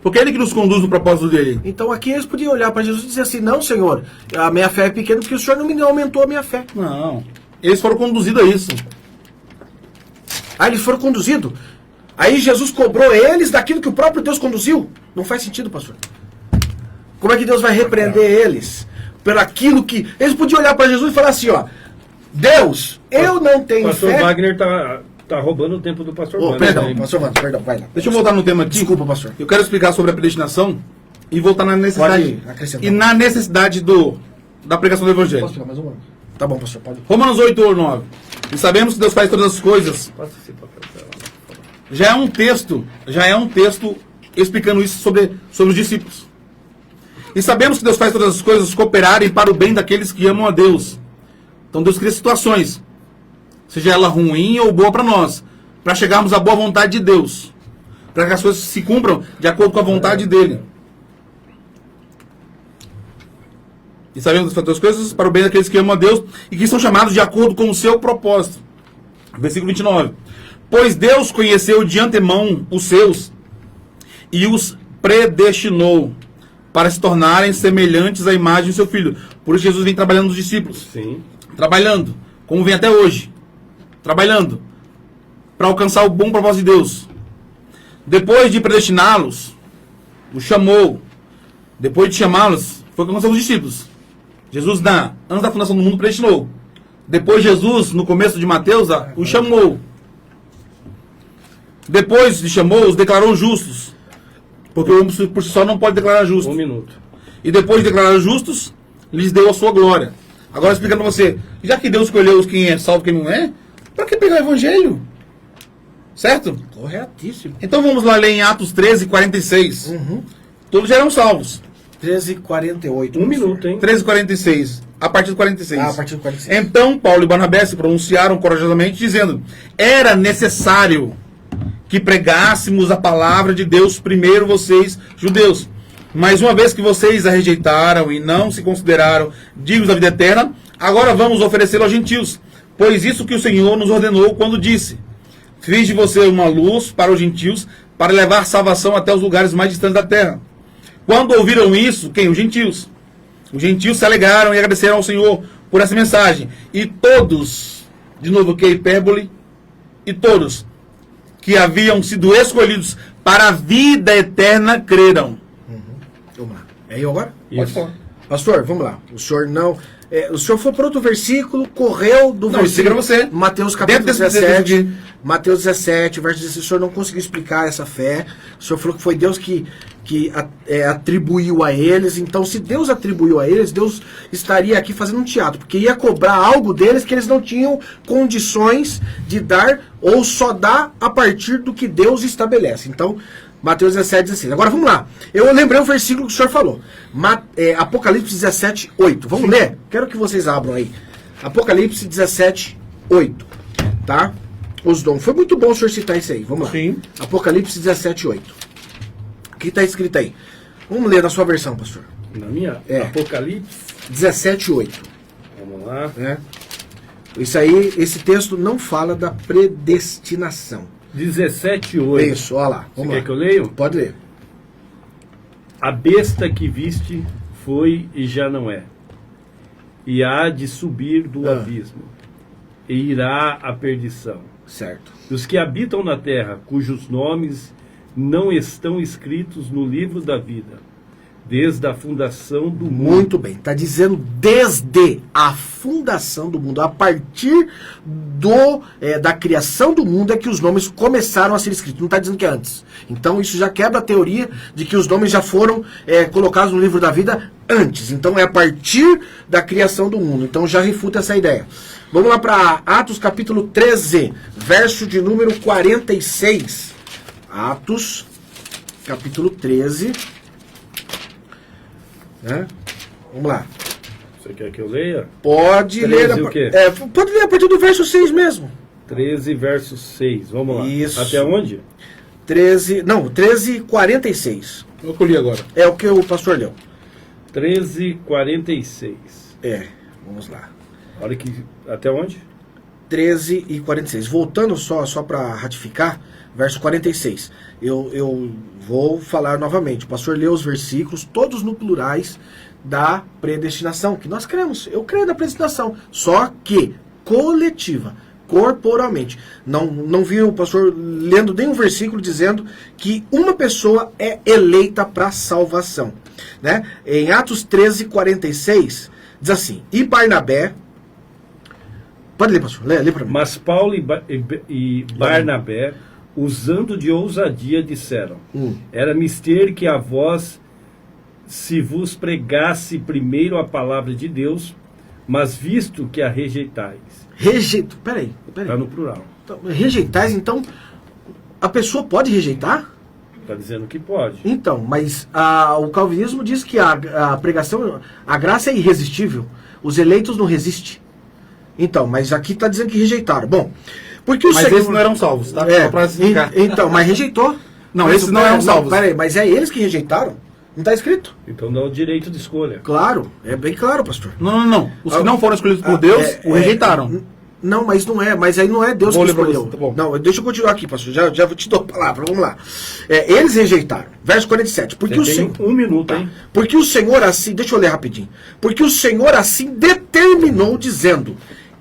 Porque é Ele que nos conduz no propósito dele. Então aqui eles podiam olhar para Jesus e dizer assim, não, Senhor, a minha fé é pequena porque o Senhor não me aumentou a minha fé. Não. Eles foram conduzidos a isso. Aí eles foram conduzidos. Aí Jesus cobrou eles daquilo que o próprio Deus conduziu. Não faz sentido, pastor. Como é que Deus vai repreender eles? Pelo aquilo que... Eles podiam olhar para Jesus e falar assim, ó, Deus, eu não tenho Pastor fé... Wagner tá roubando o tempo do pastor Wagner. Perdão, Aí. pastor Wagner, perdão, vai lá. Deixa eu voltar no tema aqui. Desculpa, pastor. Eu quero explicar sobre a predestinação e voltar na necessidade. Pode acrescentar. E na necessidade da pregação do Evangelho. Posso pegar mais uma? Tá bom, pastor, pode. Romanos 8:9. E sabemos que Deus faz todas as coisas. Passa esse papel pra ela. Já é um texto explicando isso sobre os discípulos. E sabemos que Deus faz todas as coisas cooperarem para o bem daqueles que amam a Deus. Então Deus cria situações, seja ela ruim ou boa para nós, para chegarmos à boa vontade de Deus, para que as coisas se cumpram de acordo com a vontade dele. E sabemos que Deus faz todas as coisas para o bem daqueles que amam a Deus e que são chamados de acordo com o seu propósito. Versículo 29. Pois Deus conheceu de antemão os seus e os predestinou para se tornarem semelhantes à imagem do seu Filho. Por isso Jesus vem trabalhando nos discípulos. Sim. Trabalhando, como vem até hoje. Trabalhando para alcançar o bom propósito de Deus. Depois de predestiná-los, os chamou. Depois de chamá-los, foi com os discípulos. Jesus, antes da fundação do mundo, predestinou. Depois Jesus, no começo de Mateus, os chamou. Depois de chamou, os declarou justos. Porque o homem por si só não pode declarar justo. 1 minuto. E depois de declarar justos, lhes deu a sua glória. Agora explicando para você, já que Deus escolheu quem é salvo e quem não é, para que pegar o evangelho? Certo? Corretíssimo. Então vamos lá ler em Atos 13:46. Uhum. Todos já eram salvos. 13:48. 1 minuto, hein? 13:46. A partir do 46. Ah, a partir do 46. Então Paulo e Barnabé se pronunciaram corajosamente, dizendo: era necessário que pregássemos a palavra de Deus primeiro vocês, judeus. Mas uma vez que vocês a rejeitaram e não se consideraram dignos da vida eterna, agora vamos oferecê-lo aos gentios. Pois isso que o Senhor nos ordenou quando disse: fiz de você uma luz para os gentios, para levar salvação até os lugares mais distantes da terra. Quando ouviram isso, quem? Os gentios. Os gentios se alegraram e agradeceram ao Senhor por essa mensagem. E todos, de novo que é hipérbole, e todos que haviam sido escolhidos para a vida eterna creram. Vamos lá. É eu agora? Isso. falar. Pastor, vamos lá. O senhor não... o senhor foi para outro versículo, correu do Não, isso é pra você. Mateus capítulo Dentro desse 17. Mateus 17, verso 16. O senhor não conseguiu explicar essa fé. O senhor falou que foi Deus que atribuiu a eles. Então, se Deus atribuiu a eles, Deus estaria aqui fazendo um teatro. Porque ia cobrar algo deles que eles não tinham condições de dar ou só dar a partir do que Deus estabelece. Então... Mateus 17, 16. Agora vamos lá. Eu lembrei o versículo que o senhor falou. Apocalipse 17, 8. Vamos ler? Quero que vocês abram aí. Apocalipse 17, 8. Tá? Os dons. Foi muito bom o senhor citar isso aí. Vamos lá. Sim. Apocalipse 17, 8. O que está escrito aí? Vamos ler na sua versão, pastor. Na minha Apocalipse. 17, 8. Vamos lá. Né? Isso aí, esse texto não fala da predestinação. 17:8. Isso, olha lá. Você Vamos quer lá. que eu leio? Pode ler. A besta que viste foi e já não é, e há de subir do abismo, e irá à perdição. Certo. Os que habitam na terra, cujos nomes não estão escritos no livro da vida, desde a fundação do mundo. Muito bem, está dizendo desde a fundação do mundo, a partir da criação do mundo é que os nomes começaram a ser escritos, não está dizendo que é antes. Então isso já quebra a teoria de que os nomes já foram colocados no livro da vida antes. Então é a partir da criação do mundo, então já refuta essa ideia. Vamos lá para Atos capítulo 13, verso de número 46. Atos capítulo 13. Vamos lá. Você quer que eu leia? Pode 13, ler. o quê? Pode ler a partir do verso 6 mesmo. 13, verso 6. Vamos lá. Isso. Até onde? 13:46. Eu colhi agora. É o que o pastor leu. 13:46. Vamos lá. Olha que. Até onde? 13:46. Voltando só para ratificar, verso 46. Eu vou falar novamente. O pastor leu os versículos, todos no plurais, da predestinação, que nós cremos. Eu creio na predestinação, só que coletiva, corporalmente. Não vi o pastor lendo nenhum versículo dizendo que uma pessoa é eleita para salvação. Né? Em Atos 13:46, diz assim: e Barnabé. Pode ler, pastor, lê para mim. Mas Paulo e Barnabé, usando de ousadia, disseram: era mister que a vós se vos pregasse primeiro a palavra de Deus, mas visto que a rejeitais. Peraí. Está no plural. Então, rejeitais, então, a pessoa pode rejeitar? Está dizendo que pode. Então, mas o calvinismo diz que a pregação, a graça é irresistível. Os eleitos não resistem. Então, mas aqui está dizendo que rejeitaram. Bom, porque o Mas Senhor... esses não eram salvos, tá? Só pra explicar. Então, mas rejeitou. Não, esses não eram salvos. Peraí, mas é eles que rejeitaram? Não está escrito? Então dá o direito de escolha. Claro, é bem claro, pastor. Não. Os que não foram escolhidos por Deus, o rejeitaram. Não, mas não é. Mas aí não é Deus Vou que ler pra escolheu. você, tá bom. Não, deixa eu continuar aqui, pastor. Já te dou a palavra. Vamos lá. Eles rejeitaram. Verso 47. Porque Você tem um minuto, hein? Porque o Senhor assim... Deixa eu ler rapidinho. Porque o Senhor assim determinou, dizendo: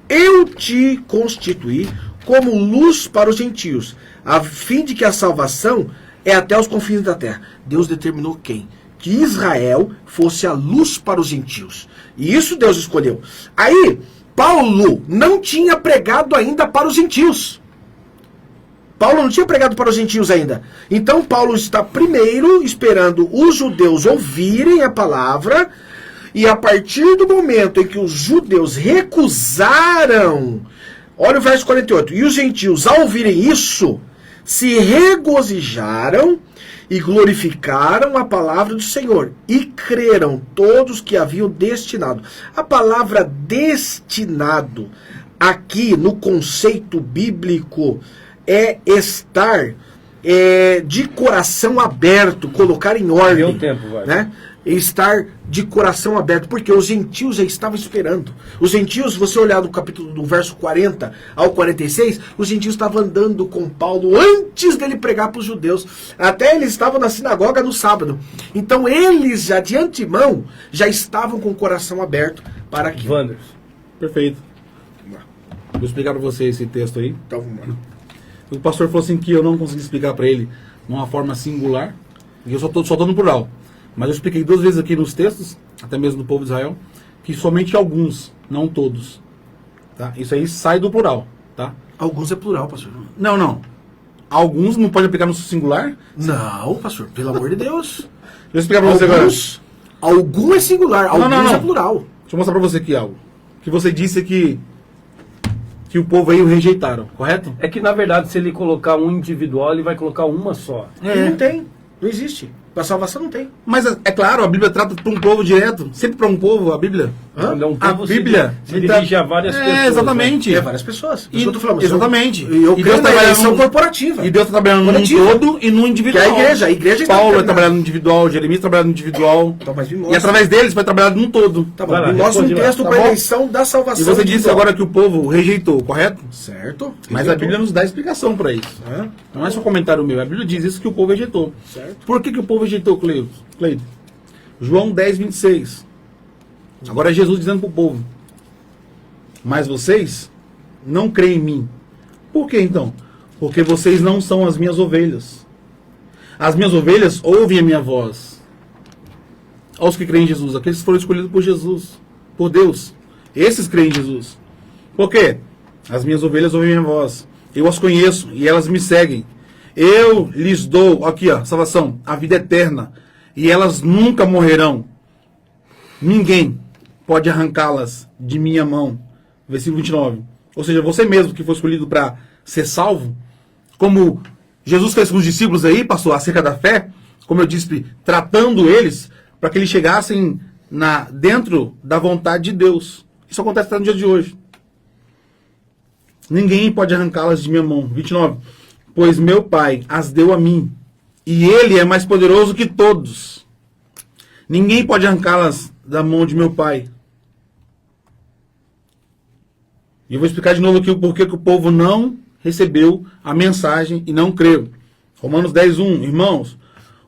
eu te constituí como luz para os gentios, a fim de que a salvação é até os confins da terra. Deus determinou quem? Que Israel fosse a luz para os gentios. E isso Deus escolheu. Aí, Paulo não tinha pregado ainda para os gentios. Paulo não tinha pregado para os gentios ainda. Então Paulo está primeiro esperando os judeus ouvirem a palavra, e a partir do momento em que os judeus recusaram, olha o verso 48, e os gentios ao ouvirem isso, se regozijaram e glorificaram a palavra do Senhor, e creram todos que haviam destinado. A palavra destinado, aqui no conceito bíblico, é estar de coração aberto, colocar em ordem. Deu tempo, vai. Né? Estar de coração aberto, porque os gentios já estavam esperando. Os gentios, se você olhar no capítulo do verso 40 ao 46, os gentios estavam andando com Paulo antes dele pregar para os judeus. Até eles estavam na sinagoga no sábado. Então eles já de antemão já estavam com o coração aberto para aquilo. Wanders. Perfeito. Vou explicar para você esse texto aí. Então vamos lá. O pastor falou assim que eu não consegui explicar para ele de uma forma singular, e eu só tô no plural. Mas eu expliquei 2 vezes aqui nos textos, até mesmo do povo de Israel, que somente alguns, não todos. Tá? Isso aí sai do plural. Tá? Alguns é plural, pastor. Não. Alguns não pode aplicar no singular? Não, pastor, pelo amor de Deus. Deixa eu explicar para você agora. Algum é singular, alguns é plural. Deixa eu mostrar para você aqui algo. Que você disse que o povo aí o rejeitaram, correto? É que, na verdade, se ele colocar um individual, ele vai colocar uma só. Não tem, não existe. Para salvação não tem. Mas é claro, a Bíblia trata para um povo direto. Sempre para um povo, a Bíblia. Não, A Bíblia se dirige a várias pessoas. Exatamente. Né? Várias pessoas. Isso que eu tô falando. Exatamente. E eu creio na eleição corporativa. E Deus está trabalhando num todo e no individual. Que a igreja está Paulo vai trabalhar no individual, Jeremias trabalhar no individual. Então, mas e através deles vai trabalhar num todo. Tá bom. Me mostra um texto para eleição da salvação. E você disse agora que o povo rejeitou, correto? Certo. Mas a Bíblia nos dá explicação para isso. Não é só comentário meu. A Bíblia diz isso que o povo rejeitou. Certo. Por que o povo rejeitou, Cleiton? João 10, 26. Agora é Jesus dizendo para o povo: mas vocês não creem em mim. Por que então? Porque vocês não são as minhas ovelhas. As minhas ovelhas ouvem a minha voz. aos que creem em Jesus, aqueles que foram escolhidos por Jesus, por Deus. Esses creem em Jesus. Por quê? As minhas ovelhas ouvem minha voz. Eu as conheço e elas me seguem. Eu lhes dou, aqui ó, salvação, a vida eterna. E elas nunca morrerão. Ninguém pode arrancá-las de minha mão. Versículo 29. Ou seja, você mesmo que foi escolhido para ser salvo, como Jesus fez com os discípulos aí, pastor, acerca da fé, como eu disse, tratando eles para que eles chegassem dentro da vontade de Deus. Isso acontece até no dia de hoje. Ninguém pode arrancá-las de minha mão. 29. Pois meu Pai as deu a mim, e Ele é mais poderoso que todos. Ninguém pode arrancá-las da mão de meu Pai. E eu vou explicar de novo aqui o porquê que o povo não recebeu a mensagem e não creu. Romanos 10:1. Irmãos,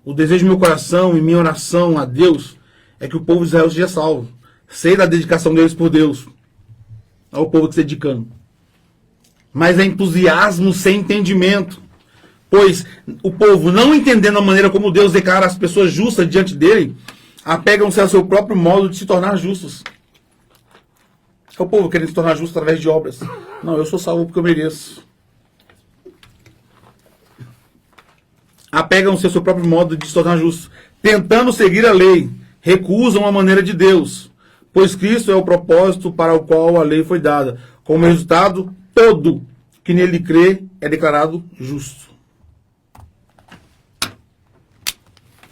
o desejo do meu coração e minha oração a Deus é que o povo de Israel seja salvo. Sei da dedicação deles por Deus. Olha o povo que se dedicando. Mas é entusiasmo sem entendimento. Pois o povo, não entendendo a maneira como Deus declara as pessoas justas diante dele, apegam-se ao seu próprio modo de se tornar justos. É o povo querendo se tornar justo através de obras. Não, eu sou salvo porque eu mereço. Apegam-se ao seu próprio modo de se tornar justos, tentando seguir a lei, recusam a maneira de Deus, pois Cristo é o propósito para o qual a lei foi dada. Como resultado, todo que nele crê é declarado justo.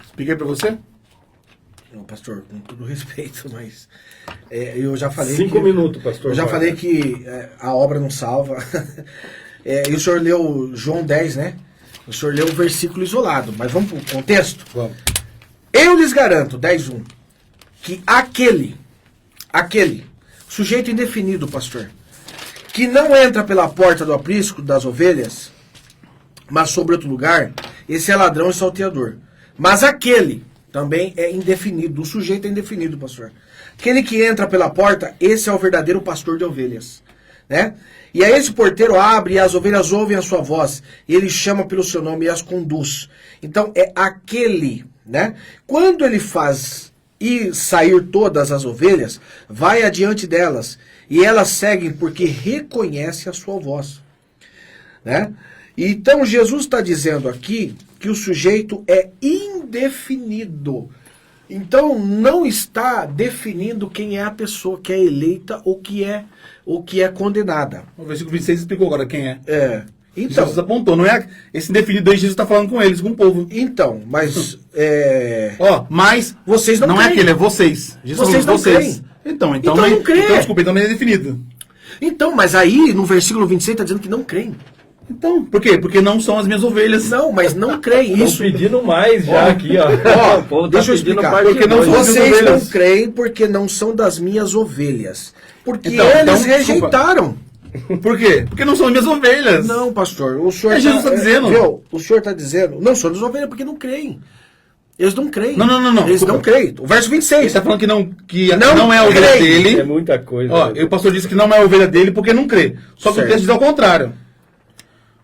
Expliquei para você? Não, pastor, com todo respeito, mas eu já falei 5 minutos, pastor. Eu já falei que a obra não salva. E o senhor leu João 10, né? O senhor leu o versículo isolado, mas vamos para o contexto? Vamos. Eu lhes garanto, 10:1, que aquele sujeito indefinido, pastor, que não entra pela porta do aprisco das ovelhas, mas sobre outro lugar, esse é ladrão e salteador. Mas aquele também é indefinido, o sujeito é indefinido, pastor. Aquele que entra pela porta, esse é o verdadeiro pastor de ovelhas, né? E aí esse porteiro abre e as ovelhas ouvem a sua voz, e ele chama pelo seu nome e as conduz. Então é aquele, né? Quando ele faz e sair todas as ovelhas, vai adiante delas, e elas seguem porque reconhecem a sua voz, né? Então Jesus está dizendo aqui que o sujeito é indefinido. Então não está definindo quem é a pessoa que é eleita ou que é condenada. O versículo 26 explicou agora quem é. Então, Jesus apontou, não é esse indefinido aí, Jesus está falando com eles, com o povo. Então, mas mas vocês não creem. creem. É aquele, é vocês. Jesus Vocês falou não vocês. creem. Então Então não creem. Então, desculpa, então não é definido. Então, mas aí no versículo 26 está dizendo que não creem. Então, por quê? Porque não são as minhas ovelhas. Não, mas não creem. Estão Isso. pedindo mais já aqui, ó. O povo tá Deixa eu pedindo explicar. parte Porque não dois. são as Vocês ovelhas. não creem porque não são das minhas ovelhas. Porque Então, eles desculpa. rejeitaram. Por quê? Porque não são as minhas ovelhas. Não, pastor. O senhor Jesus está dizendo. Viu? O senhor está dizendo. Não são das ovelhas porque não creem. Eles não creem. Não. Eles Desculpa. não creem. O verso 26. Ele está falando que Não não é a ovelha creem. dele. É muita coisa. Ó, o pastor disse que não é a ovelha dele porque não crê. Só que Certo. o texto diz ao contrário.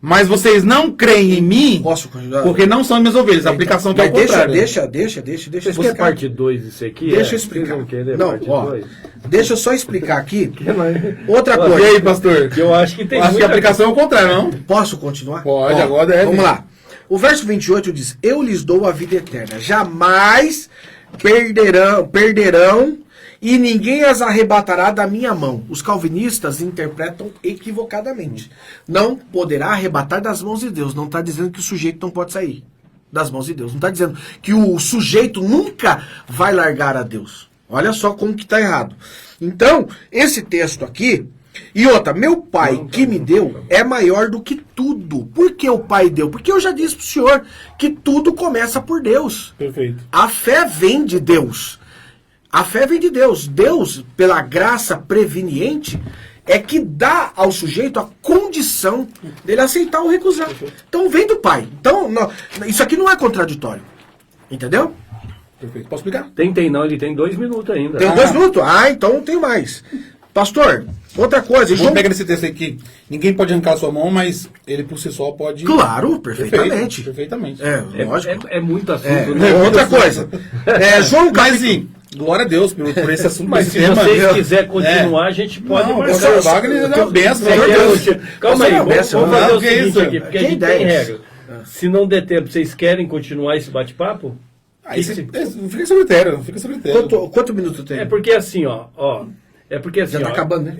Mas vocês não creem em mim Posso continuar? porque não são as minhas ovelhas. A aplicação que é Mas ao contrário. deixa eu Vocês querem explicar. parte 2 disso aqui? Deixa eu Vocês explicar. vão querer Não, parte ó. 2? Deixa eu só explicar aqui. E Outra E coisa. aí, pastor? eu acho que tem Acho que a muita aplicação é ao contrário, não? Posso continuar? Pode, agora deve. Vamos lá. O verso 28 diz: Eu lhes dou a vida eterna. Jamais perderão e ninguém as arrebatará da minha mão. Os calvinistas interpretam equivocadamente. Não poderá arrebatar das mãos de Deus. Não está dizendo que o sujeito não pode sair das mãos de Deus. Não está dizendo que o sujeito nunca vai largar a Deus. Olha só como que está errado. Então, esse texto aqui... E outra, meu pai que me deu é maior do que tudo. Por que o pai deu? Porque eu já disse pro senhor que tudo começa por Deus. Perfeito. A fé vem de Deus. A fé vem de Deus. Deus, pela graça preveniente, é que dá ao sujeito a condição dele aceitar ou recusar. Então vem do pai. Então, isso aqui não é contraditório. Entendeu? Perfeito. Posso explicar? Tem não, ele tem 2 minutos ainda. Tem 2 minutos? Ah, então não tem mais. Pastor, Outra coisa, João pega nesse texto aí que ninguém pode arrancar a sua mão, mas ele por si só pode... Claro, perfeitamente. Perfeitamente. Lógico. É muito assunto, né? Outra coisa. João Mas sim, glória a Deus por esse assunto. Mas se tema. vocês quiserem continuar, a gente pode Não, marcar. pastor Wagner é uma benção. Calma aí, vamos fazer o Que seguinte isso? aqui, porque a Que gente tem ideias? regra. Se não der tempo, vocês querem continuar esse bate-papo? Aí fica seu critério, fica seu critério. Quanto minuto tem? É porque assim, ó. É porque assim, Já tá ó, acabando, né?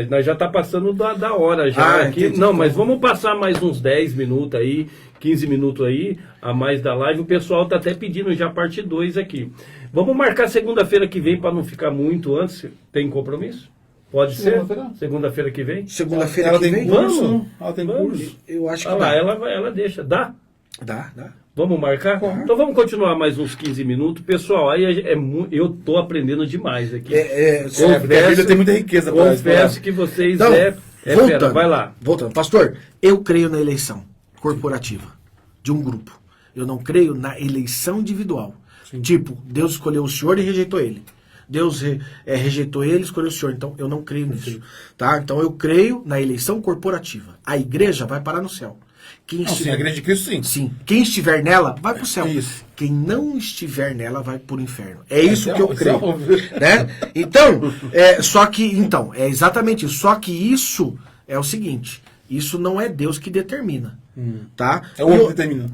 Nós já tá passando da hora já aqui. Entendi. Não, mas vamos passar mais uns 10 minutos aí, 15 minutos aí, a mais da live. O pessoal tá até pedindo já parte 2 aqui. Vamos marcar segunda-feira que vem para não ficar muito antes. Tem compromisso? Pode ser? Segunda-feira que vem? Segunda-feira Ela que tem vem? curso? Vamos. Ela tem Vamos. curso? Eu acho que Olha lá, dá. ela deixa. Dá? Dá. Vamos marcar? Claro. Então vamos continuar mais uns 15 minutos. Pessoal, aí eu tô aprendendo demais aqui. Porque a Bíblia tem muita riqueza para Confesso que vocês Então, fera. Vai lá. Voltando. Pastor, eu creio na eleição corporativa de um grupo. Eu não creio na eleição individual. Tipo, Deus escolheu o senhor e rejeitou ele. Deus rejeitou ele e escolheu o senhor. Então, eu não creio nisso. Tá? Então, eu creio na eleição corporativa. A igreja vai parar no céu. Sim, a igreja de Cristo, sim. Sim. Quem estiver nela, vai pro céu. Isso. Quem não estiver nela, vai pro inferno. É isso que eu isso é creio. óbvio. Né? Então, é exatamente isso. Só que isso é o seguinte, isso não é Deus que determina. Tá? É o homem que determina.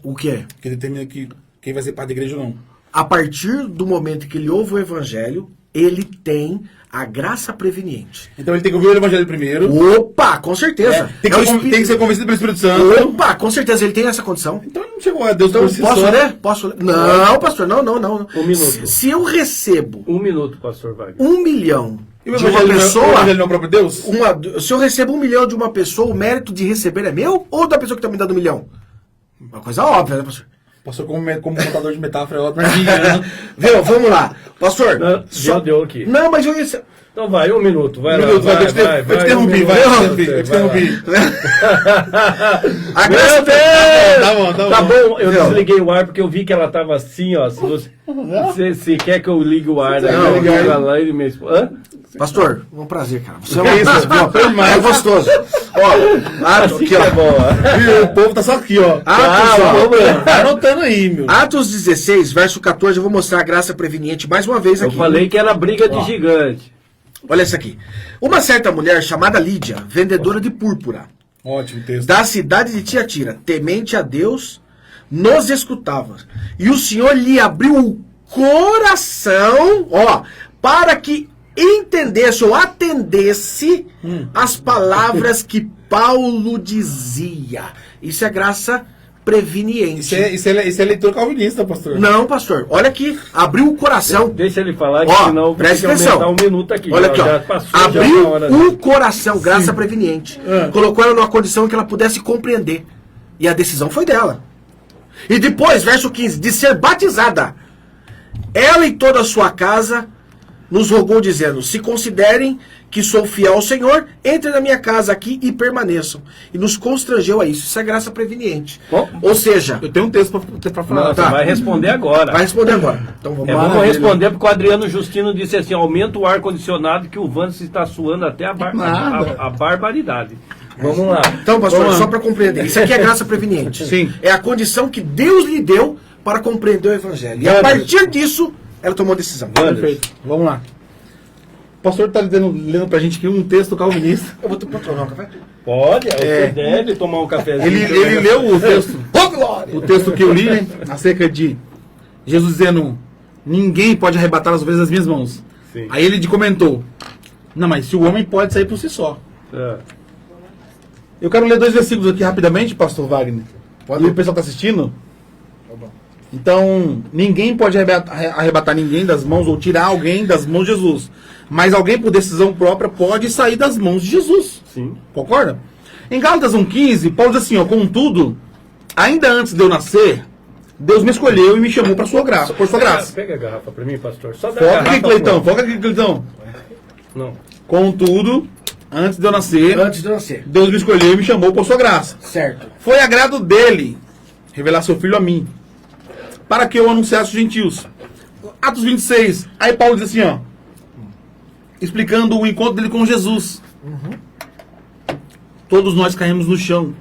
O que é? Que determina que quem vai ser parte da igreja ou não. A partir do momento que ele ouve o evangelho, ele tem a graça preveniente. Então ele tem que ouvir o evangelho primeiro. Opa, com certeza. Tem que ser convencido pelo Espírito Santo. Opa, com certeza, ele tem essa condição. Então ele não chegou a Deus Então, por si posso só. ler? Posso ler? Não, pastor, não. Um minuto. Se eu recebo 1 minuto, pastor Wagner. 1 milhão E o de uma evangelho, o pessoa, evangelho não é o próprio Deus? se eu recebo 1 milhão de uma pessoa, o mérito de receber é meu ou da pessoa que está me dando 1 milhão? Uma coisa óbvia, né, pastor? Pastor, como contador de metáfora, é ótimo. Né? Viu? Vamos lá. Pastor, Não, deu aqui. Não, mas eu ia... Então vai, 1 minuto. Vai lá. Eu te interrompi, vai. Eu te interrompi. A graça... Tá bom. Eu desliguei o ar porque eu vi que ela tava assim, ó. Se quer que eu ligue o ar, Não, liga ela lá e me... Hã? Pastor, um prazer, cara. Você é gostoso. Ó, aqui, ó. O povo tá só aqui, ó. Tá anotando aí, meu. Atos 16, verso 14, eu vou mostrar a graça preveniente mais uma vez Eu aqui. falei que era briga de gigante. Olha isso aqui. Uma certa mulher chamada Lídia, vendedora de púrpura, Ótimo texto. da cidade de Tiatira, temente a Deus, nos escutava. E o Senhor lhe abriu o coração, para que entendesse ou atendesse as palavras que Paulo dizia. Isso é graça preveniente. Isso é leitura calvinista, pastor. Não, pastor. Olha aqui. Abriu o coração. Deixa ele falar, que Ó, senão eu vou ter presta que atenção. aumentar 1 minuto aqui. Olha aqui, Já ó. passou já Abriu a hora. o coração, graça preveniente. Colocou ela numa condição que ela pudesse compreender. E a decisão foi dela. E depois, verso 15, de ser batizada. Ela e toda a sua casa nos rogou dizendo, se considerem que sou fiel ao Senhor, entrem na minha casa aqui e permaneçam. E nos constrangeu a isso. Isso é graça preveniente. Bom, Ou seja, Eu tenho um texto pra falar. não, você vai responder agora. vai responder agora. Então vamos lá. Vamos responder porque o Adriano Justino disse assim, aumenta o ar-condicionado que o Vans está suando até a barbaridade. Vamos lá. Então, pastor, só para compreender, isso aqui é graça preveniente. Sim. É a condição que Deus lhe deu para compreender o Evangelho. E a partir disso, ela tomou decisão. Perfeito. Vamos lá. O pastor está lendo pra gente aqui um texto calvinista. Eu vou tomar um café? Pode, você deve tomar um cafezinho. Ele leu o texto. Ô, glória! O texto que eu li, né, acerca de Jesus dizendo: ninguém pode arrebatar as ovelhas das minhas mãos. Sim. Aí ele comentou: não, mas se o homem pode sair por si só. É. Eu quero ler 2 versículos aqui rapidamente, pastor Wagner. Pode. E o pessoal está assistindo? Tá bom. Então, ninguém pode arrebatar ninguém das mãos ou tirar alguém das mãos de Jesus. Mas alguém, por decisão própria, pode sair das mãos de Jesus. Sim. Concorda? Em Gálatas 1,15, Paulo diz assim, contudo, ainda antes de eu nascer, Deus me escolheu e me chamou para sua graça, por sua graça. Pega a garrafa para mim, pastor. Só dá a Foca garrafa aqui, Cleitão, foca aqui, Cleitão. Não. Contudo, antes de eu nascer, Antes de nascer. Deus me escolheu e me chamou por sua graça. Certo. Foi agrado dele revelar seu filho a mim, para que eu anunciasse os gentios. Atos 26, aí Paulo diz assim, explicando o encontro dele com Jesus. Todos nós caímos no chão.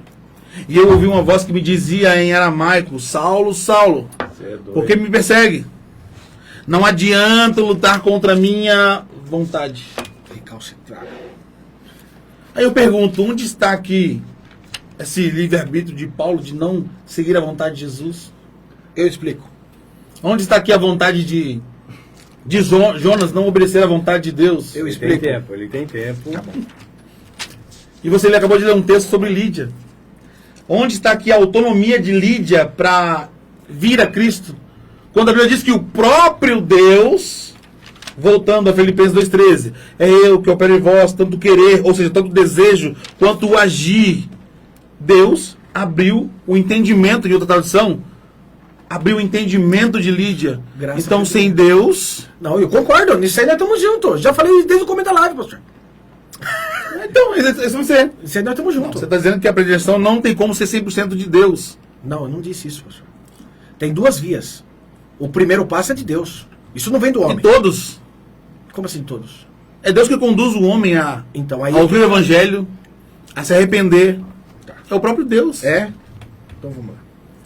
E eu ouvi uma voz que me dizia em aramaico: Saulo, Saulo, por que me persegue? Não adianta lutar contra a minha vontade. Recalcitrado. Aí eu pergunto, onde está aqui esse livre-arbítrio de Paulo de não seguir a vontade de Jesus? Eu explico. Onde está aqui a vontade de Jonas não obedecer à vontade de Deus? Eu Ele tem explico. tempo, ele tem tempo. Tá bom. E ele acabou de ler um texto sobre Lídia. Onde está aqui a autonomia de Lídia para vir a Cristo? Quando a Bíblia diz que o próprio Deus, voltando a Filipenses 2,13, é eu que opero em vós, tanto querer, ou seja, tanto desejo, quanto o agir. Deus abriu o entendimento, de outra tradução, abriu o entendimento de Lídia. Graças Então, a sem Deus... Não, eu concordo. Nisso aí nós estamos juntos. Já falei desde o começo da live, pastor. Então, esse vai ser. Isso aí nós estamos juntos. Você está dizendo que a predileção não tem como ser 100% de Deus. Não, eu não disse isso, pastor. Tem duas vias. O primeiro passo é de Deus. Isso não vem do homem. E todos. Como assim todos? É Deus que conduz o homem a Então aí... ouvir o evangelho, a se arrepender. É o próprio Deus. É? Então vamos lá.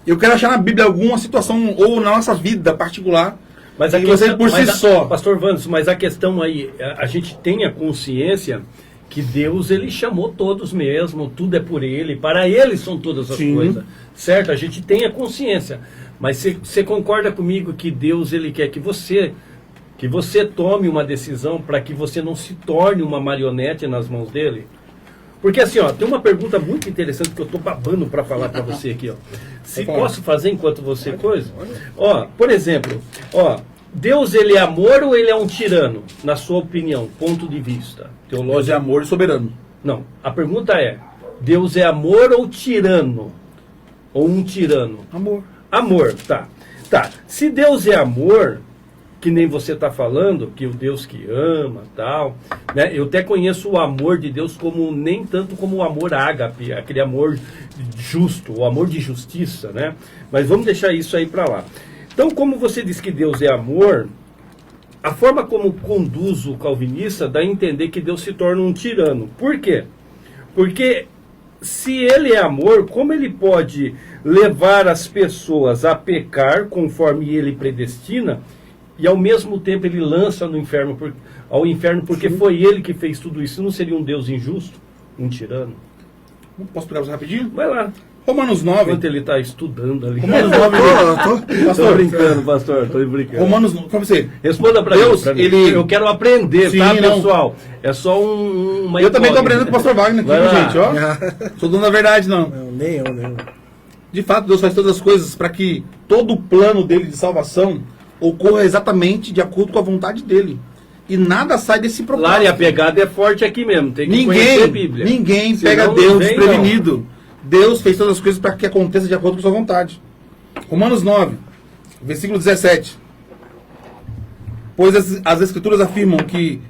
Eu quero achar na Bíblia alguma situação, ou na nossa vida particular, Mas que você por si só... Pastor Vandes, mas a questão aí, a gente tem a consciência que Deus, ele chamou todos mesmo, tudo é por ele, para ele são todas as Sim. coisas, certo? A gente tem a consciência, mas você concorda comigo que Deus, ele quer que você tome uma decisão para que você não se torne uma marionete nas mãos dele? Porque assim, ó, tem uma pergunta muito interessante que eu tô babando para falar para você aqui, ó. Se posso fazer enquanto você coisa? Ó, por exemplo, ó, Deus, ele é amor ou ele é um tirano, na sua opinião, ponto de vista Deus teológico? é amor e soberano. Não, a pergunta é, Deus é amor ou tirano? Ou um tirano? Amor. Amor, tá. Tá, se Deus é amor, que nem você está falando, que o Deus que ama, tal, né? Eu até conheço o amor de Deus como nem tanto como o amor ágape, aquele amor justo, o amor de justiça, né? Mas vamos deixar isso aí para lá. Então, como você diz que Deus é amor, a forma como conduz o calvinista dá a entender que Deus se torna um tirano. Por quê? Porque se ele é amor, como ele pode levar as pessoas a pecar conforme ele predestina, e ao mesmo tempo ele lança no inferno, ao inferno porque foi ele que fez tudo isso? Não seria um Deus injusto? Um tirano? Posso pegar você rapidinho? Vai lá. Romanos 9. Enquanto ele está estudando ali. Romanos 9. Estou brincando, pastor. Estou brincando. Romanos 9. Como você? Responda para Deus, mim. ele... Eu quero aprender, Sim, tá, não. pessoal? É só uma Eu também estou incógnita. aprendendo com o pastor Wagner aqui, Vai viu, lá. gente? Ó. Sou dono da verdade, não. Não, nem eu, nem eu. De fato, Deus faz todas as coisas para que todo o plano dele de salvação ocorra exatamente de acordo com a vontade dele. E nada sai desse propósito. Lá, e a pegada é forte aqui mesmo. Tem que conhecer a Bíblia. Ninguém Senão pega não Deus vem, desprevenido. Deus fez todas as coisas para que aconteça de acordo com sua vontade. Romanos 9, versículo 17. Pois as Escrituras afirmam que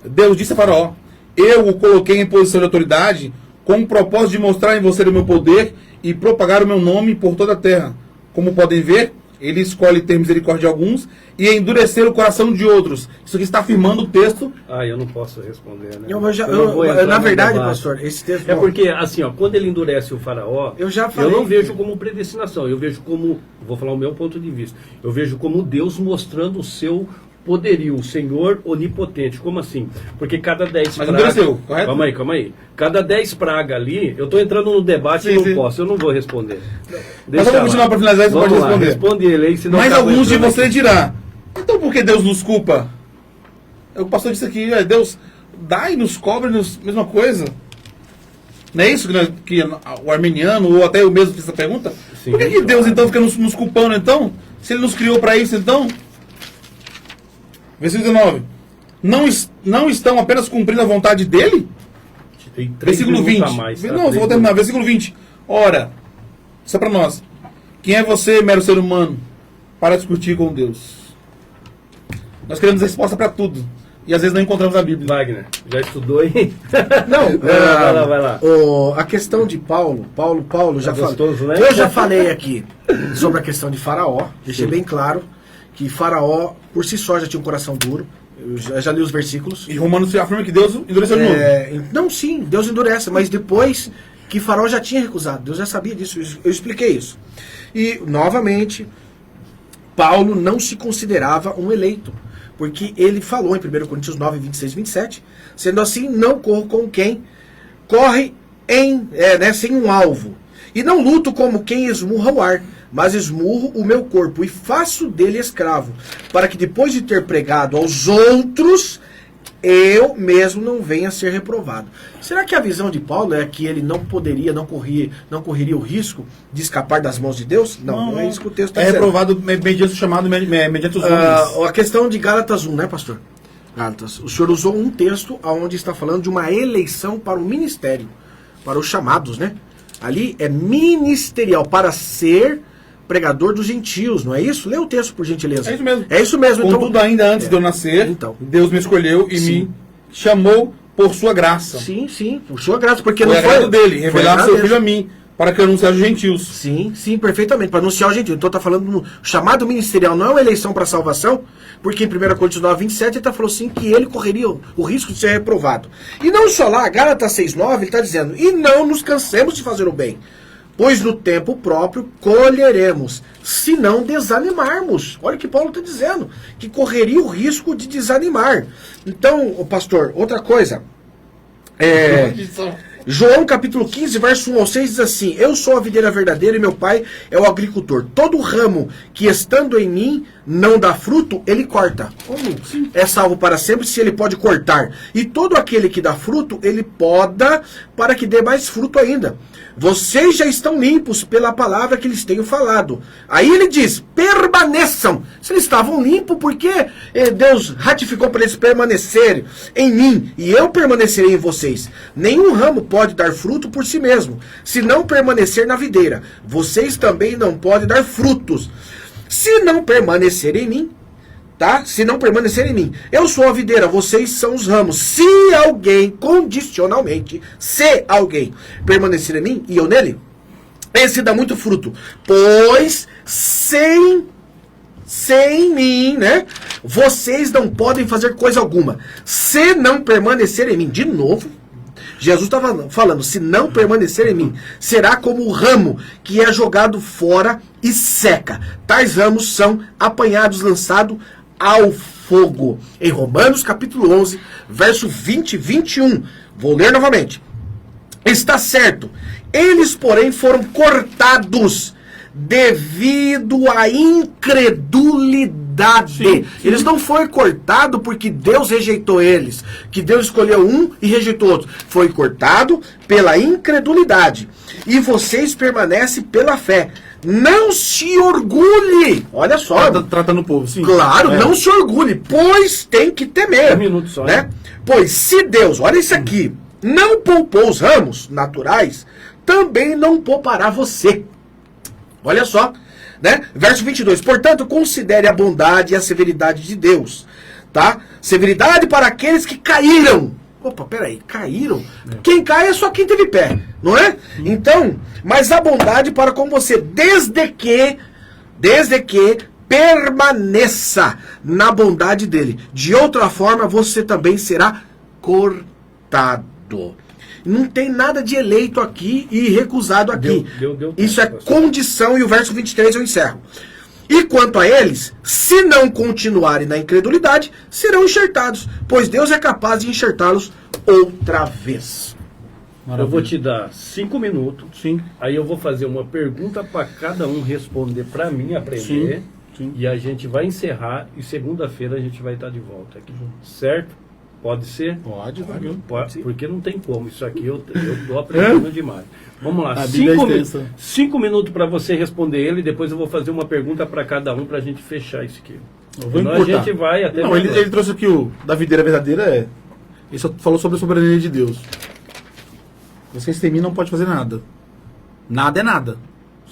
Deus disse a Faraó: eu o coloquei em posição de autoridade com o propósito de mostrar em você o meu poder e propagar o meu nome por toda a terra. Como podem ver, ele escolhe ter misericórdia de alguns e endurecer o coração de outros. Isso aqui está afirmando o texto. Ah, eu não posso responder, né? Eu não vou entrar na no verdade, debate. pastor, esse texto... É porque, assim, ó, quando ele endurece o faraó, Eu já falei. não vejo como predestinação, eu vejo como, vou falar o meu ponto de vista, eu vejo como Deus mostrando o seu poderio, o Senhor onipotente. Como assim? Porque cada 10 Mas pragas... endureceu, correto? Calma aí. Cada 10 pragas ali, eu estou entrando no debate e Sim, não sim. posso, eu não vou responder. Mas vamos continuar para finalizar, você Vamos pode lá, responder. responde ele aí, senão Mas eu acabo alguns de entrando você aqui. dirá: então por que Deus nos culpa? O pastor disse aqui, Deus dá e nos cobra mesma coisa. Não é isso que o arminiano, ou até eu mesmo fiz essa pergunta? Sim, Por que Deus então fica nos culpando então? Se ele nos criou para isso então? Versículo 19. Não estão apenas cumprindo a vontade dele? Tem 3 Versículo 20. minutos a mais, tá? Não, vou terminar. Versículo 20. Ora, isso é para nós. Quem é você, mero ser humano, para discutir com Deus? Nós queremos resposta para tudo. E às vezes não encontramos na Bíblia. Wagner, já estudou aí? Não, vai lá. A questão de Paulo, já Tá gostoso, falei. né? Eu já falei aqui sobre a questão de Faraó, deixei bem claro que Faraó, por si só, já tinha um coração duro. Eu já li os versículos. E Romanos afirma que Deus endureceu de novo. Não, sim, Deus endurece, mas depois que Faraó já tinha recusado. Deus já sabia disso, eu expliquei isso. E, novamente, Paulo não se considerava um eleito, porque ele falou em 1 Coríntios 9, 26 e 27, sendo assim, não corro com quem corre sem um alvo. E não luto como quem esmurra o ar, mas esmurro o meu corpo e faço dele escravo, para que depois de ter pregado aos outros, eu mesmo não venha a ser reprovado. Será que a visão de Paulo é que ele não correria o risco de escapar das mãos de Deus? Não é isso que o texto está dizendo. Reprovado mediante o chamado, mediante os homens. A questão de Gálatas 1, né, pastor? Gálatas. O senhor usou um texto onde está falando de uma eleição para o ministério, para os chamados, né? Ali é ministerial, para ser pregador dos gentios, não é isso? Lê o texto, por gentileza. É isso mesmo. É isso mesmo. Contudo, então, ainda antes de eu nascer, então, Deus me escolheu e me chamou por sua graça. Sim, por sua graça, porque foi não foi dele, revelar seu filho a mim, para que eu anunciasse os gentios. Sim, perfeitamente, para anunciar os gentios. Então está falando no chamado ministerial, não é uma eleição para salvação, porque em 1 Coríntios 9, 27, ele está falando assim que ele correria o risco de ser reprovado. E não só lá, Gálatas 6, 9, ele está dizendo, e não nos cansemos de fazer o bem, pois no tempo próprio colheremos, se não desanimarmos. Olha o que Paulo está dizendo, que correria o risco de desanimar. Então, pastor, outra coisa, João capítulo 15, verso 1 ao 6 diz assim, eu sou a videira verdadeira e meu pai é o agricultor. Todo ramo que estando em mim não dá fruto, ele corta. Como? Sim. É salvo para sempre se ele pode cortar. E todo aquele que dá fruto, ele poda para que dê mais fruto ainda. Vocês já estão limpos pela palavra que lhes tenho falado. Aí ele diz, permaneçam. Se eles estavam limpos, porque Deus ratificou para eles permanecerem em mim, e eu permanecerei em vocês. Nenhum ramo pode dar fruto por si mesmo, se não permanecer na videira. Vocês também não podem dar frutos, se não permanecer em mim. Tá? Se não permanecer em mim. Eu sou a videira, vocês são os ramos. Se alguém, condicionalmente, se alguém permanecer em mim e eu nele, esse dá muito fruto. Pois sem mim, né? Vocês não podem fazer coisa alguma. Se não permanecer em mim, de novo, Jesus estava falando, se não permanecer em mim, será como o ramo que é jogado fora e seca. Tais ramos são apanhados, lançados ao fogo. Em Romanos capítulo 11, verso 20 e 21. Vou ler novamente. Está certo. Eles, porém, foram cortados devido à incredulidade. Sim. Eles não foram cortados porque Deus rejeitou eles, que Deus escolheu um e rejeitou outro. Foi cortado pela incredulidade. E vocês permanecem pela fé. Não se orgulhe. Olha só. Tratando o povo, sim. Claro, não se orgulhe, pois tem que temer. Um minuto só. Né? Pois se Deus, olha isso aqui, não poupou os ramos naturais, também não poupará você. Olha só. Né? Verso 22. Portanto, considere a bondade e a severidade de Deus. Tá? Severidade para aqueles que caíram. Opa, peraí, caíram? Quem cai é só quem teve pé, não é? Então, mas a bondade para com você, desde que permaneça na bondade dele. De outra forma, você também será cortado. Não tem nada de eleito aqui e recusado aqui. Isso é condição, e o verso 23 eu encerro. E quanto a eles, se não continuarem na incredulidade, serão enxertados, pois Deus é capaz de enxertá-los outra vez. Maravilha. Eu vou te dar 5 minutos, sim. Aí eu vou fazer uma pergunta para cada um responder para mim, aprender, sim. E a gente vai encerrar e segunda-feira a gente vai estar de volta aqui, certo? Pode ser? Pode, porque não tem como. Isso aqui eu estou aprendendo demais. Vamos lá, 5 minutos para você responder ele, depois eu vou fazer uma pergunta para cada um para a gente fechar isso aqui. A gente vai até... Não, ele trouxe aqui o da videira verdadeira, ele só falou sobre a soberania de Deus. Você sem mim não pode fazer nada. Nada é nada.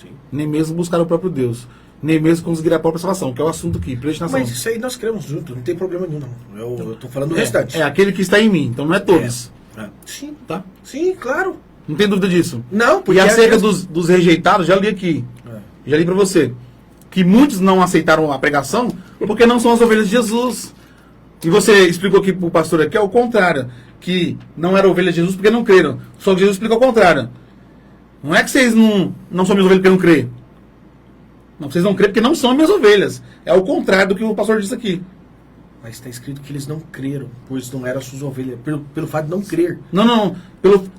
Sim. Nem mesmo buscar o próprio Deus. Nem mesmo conseguir a própria salvação, que é o assunto aqui, predestinação. Mas isso aí nós cremos junto, não tem problema nenhum, não. Eu estou falando do restante. É aquele que está em mim, então não é todos. Sim, tá? Sim, claro. Não tem dúvida disso. Não, porque... E acerca dos rejeitados, já li aqui. Já li para você. que muitos não aceitaram a pregação porque não são as ovelhas de Jesus. E você explicou aqui pro pastor aqui, é o contrário, que não era ovelha de Jesus porque não creram. Só que Jesus explica o contrário. Não é que vocês não são minhas ovelhas porque não creem. Não, vocês não creem porque não são minhas ovelhas. É o contrário do que o pastor disse aqui. Mas está escrito que eles não creram, pois não eram suas ovelhas, pelo fato de não crer. Não.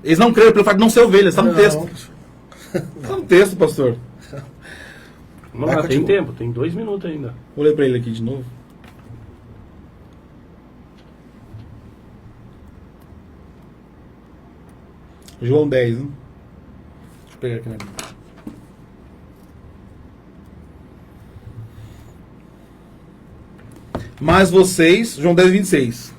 Eles não creram pelo fato de não ser ovelhas. Está no texto. Está no texto, pastor. Vamos lá, tem tempo, tem 2 minutos ainda. Vou ler para ele aqui de novo. João 10, hein? Deixa eu pegar aqui na Bíblia. Mas vocês, João 10, 26.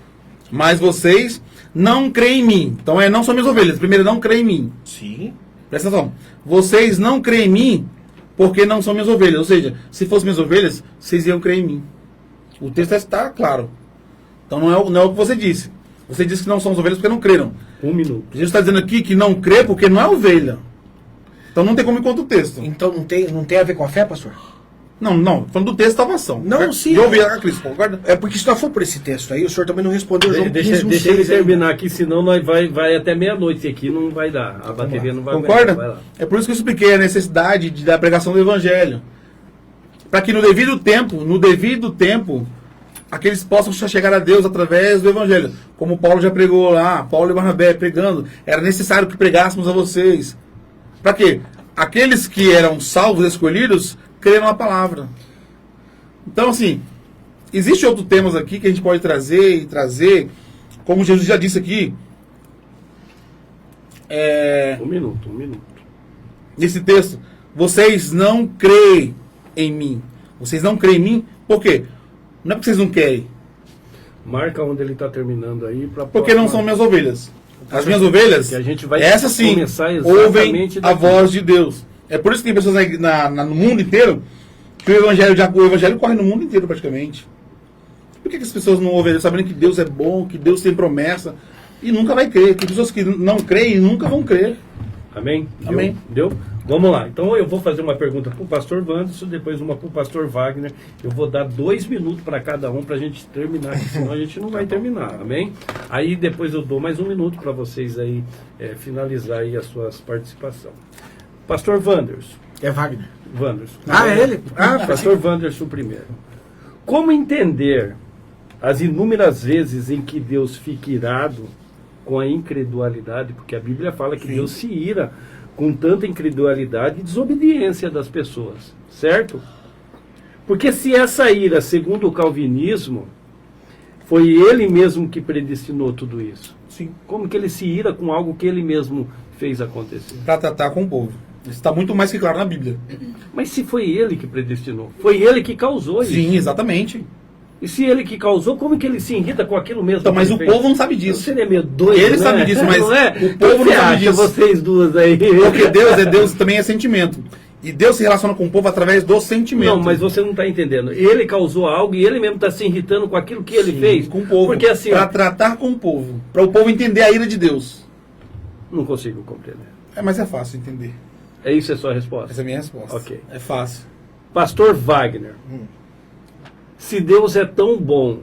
Mas vocês não creem em mim. Então não são minhas ovelhas. Primeiro, não creem em mim. Sim. Presta atenção. Vocês não creem em mim porque não são minhas ovelhas. Ou seja, se fossem minhas ovelhas, vocês iam crer em mim. O texto está claro. Então não é o que você disse. Você disse que não são as ovelhas porque não creram. 1 minuto. Jesus está dizendo aqui que não crê porque não é ovelha. Então não tem como ir contra o texto. Então não tem a ver com a fé, pastor? Não. Falando do texto da salvação. Não, sim. De ouvir a Cristo, concorda? É porque se nós for por esse texto aí, o senhor também não respondeu João 15, Deixa ele 6 terminar aqui, senão nós vai até meia-noite aqui, não vai dar. A bateria não vai Concorda? aguentar, vai lá. É por isso que eu expliquei a necessidade da pregação do Evangelho. Para que no devido tempo, aqueles possam chegar a Deus através do Evangelho. Como Paulo já pregou lá, Paulo e Barnabé pregando. Era necessário que pregássemos a vocês. Para quê? Aqueles que eram salvos, escolhidos, creram na palavra. Então, assim, existe outros temas aqui que a gente pode trazer, como Jesus já disse aqui. 1 minuto. Nesse texto, vocês não creem em mim. Vocês não creem em mim, por quê? Não é porque vocês não querem. Marca onde ele está terminando aí. Porque não são minhas ovelhas. As minhas ovelhas, que a gente vai essas sim, começar ouvem exatamente a daqui. voz de Deus. É por isso que tem pessoas no mundo inteiro que o evangelho corre no mundo inteiro praticamente. Por que as pessoas não ouvem, sabendo que Deus é bom, que Deus tem promessa, e nunca vai crer? Tem pessoas que não creem e nunca vão crer. Amém? Amém. Deu? Vamos lá. Então eu vou fazer uma pergunta para o pastor Wanderson, depois uma para o pastor Wagner. Eu vou dar 2 minutos para cada um para a gente terminar, senão a gente não vai terminar. Amém? Aí depois eu dou mais 1 minuto para vocês aí finalizar aí as suas participações. Pastor Wanderson. É Wagner. Wanderson. É ele? Pastor Wanderson primeiro. Como entender as inúmeras vezes em que Deus fica irado com a incredulidade, porque a Bíblia fala que Deus se ira com tanta incredulidade e desobediência das pessoas, certo? Porque se essa ira, segundo o calvinismo, foi ele mesmo que predestinou tudo isso, Sim. como que ele se ira com algo que ele mesmo fez acontecer? Para tratar com o povo. Isso está muito mais que claro na Bíblia. Mas se foi ele que predestinou, foi ele que causou isso. Sim, exatamente. E se ele que causou, como que ele se irrita com aquilo mesmo? Então, mas o fez? povo não sabe disso. Você é meio doido, Ele né? sabe disso, mas não é? o povo não Você sabe acha, disso. vocês duas aí. Porque Deus também é sentimento. E Deus se relaciona com o povo através do sentimento. Não, mas você não está entendendo. Ele causou algo e ele mesmo está se irritando com aquilo que ele fez. Com o povo. Porque assim, para tratar com o povo. Para o povo entender a ira de Deus. não consigo compreender. Mas é fácil entender. É isso a sua resposta? Essa é a minha resposta. Ok. É fácil. Pastor Wagner, se Deus é tão bom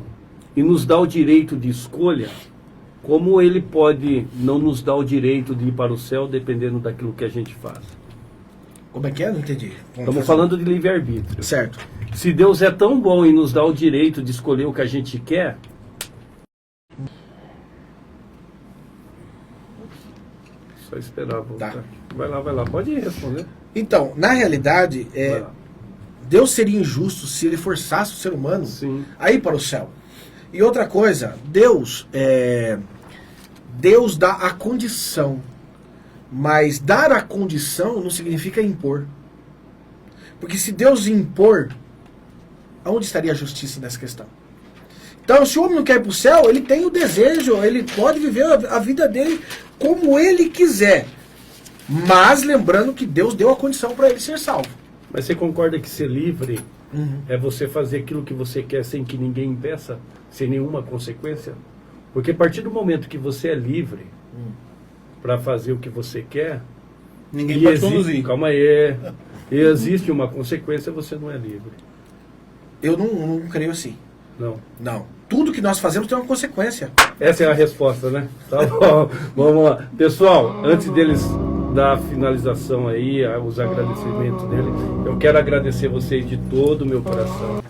e nos dá o direito de escolha, como ele pode não nos dar o direito de ir para o céu dependendo daquilo que a gente faz? Como é que é? Não entendi. Estamos falando de livre-arbítrio. Certo. Se Deus é tão bom e nos dá o direito de escolher o que a gente quer, só esperar voltar. Tá. Vai lá, pode responder. Então, na realidade, Vai lá. Deus seria injusto se ele forçasse o ser humano Sim. a ir para o céu. E outra coisa, Deus dá a condição, mas dar a condição não significa impor. Porque se Deus impor, aonde estaria a justiça nessa questão? Então, se o homem não quer ir para o céu, ele tem o desejo, ele pode viver a vida dele como ele quiser. Mas lembrando que Deus deu a condição para ele ser salvo. Mas você concorda que ser livre é você fazer aquilo que você quer sem que ninguém impeça, sem nenhuma consequência? Porque a partir do momento que você é livre para fazer o que você quer, Ninguém e pode conduzir. Calma aí. e existe uma consequência, você não é livre. Eu não creio assim. Não. Não. Tudo que nós fazemos tem uma consequência. Essa é a resposta, né? Tá bom, vamos lá. Pessoal, antes deles dar a finalização aí, os agradecimentos dele, eu quero agradecer vocês de todo o meu coração.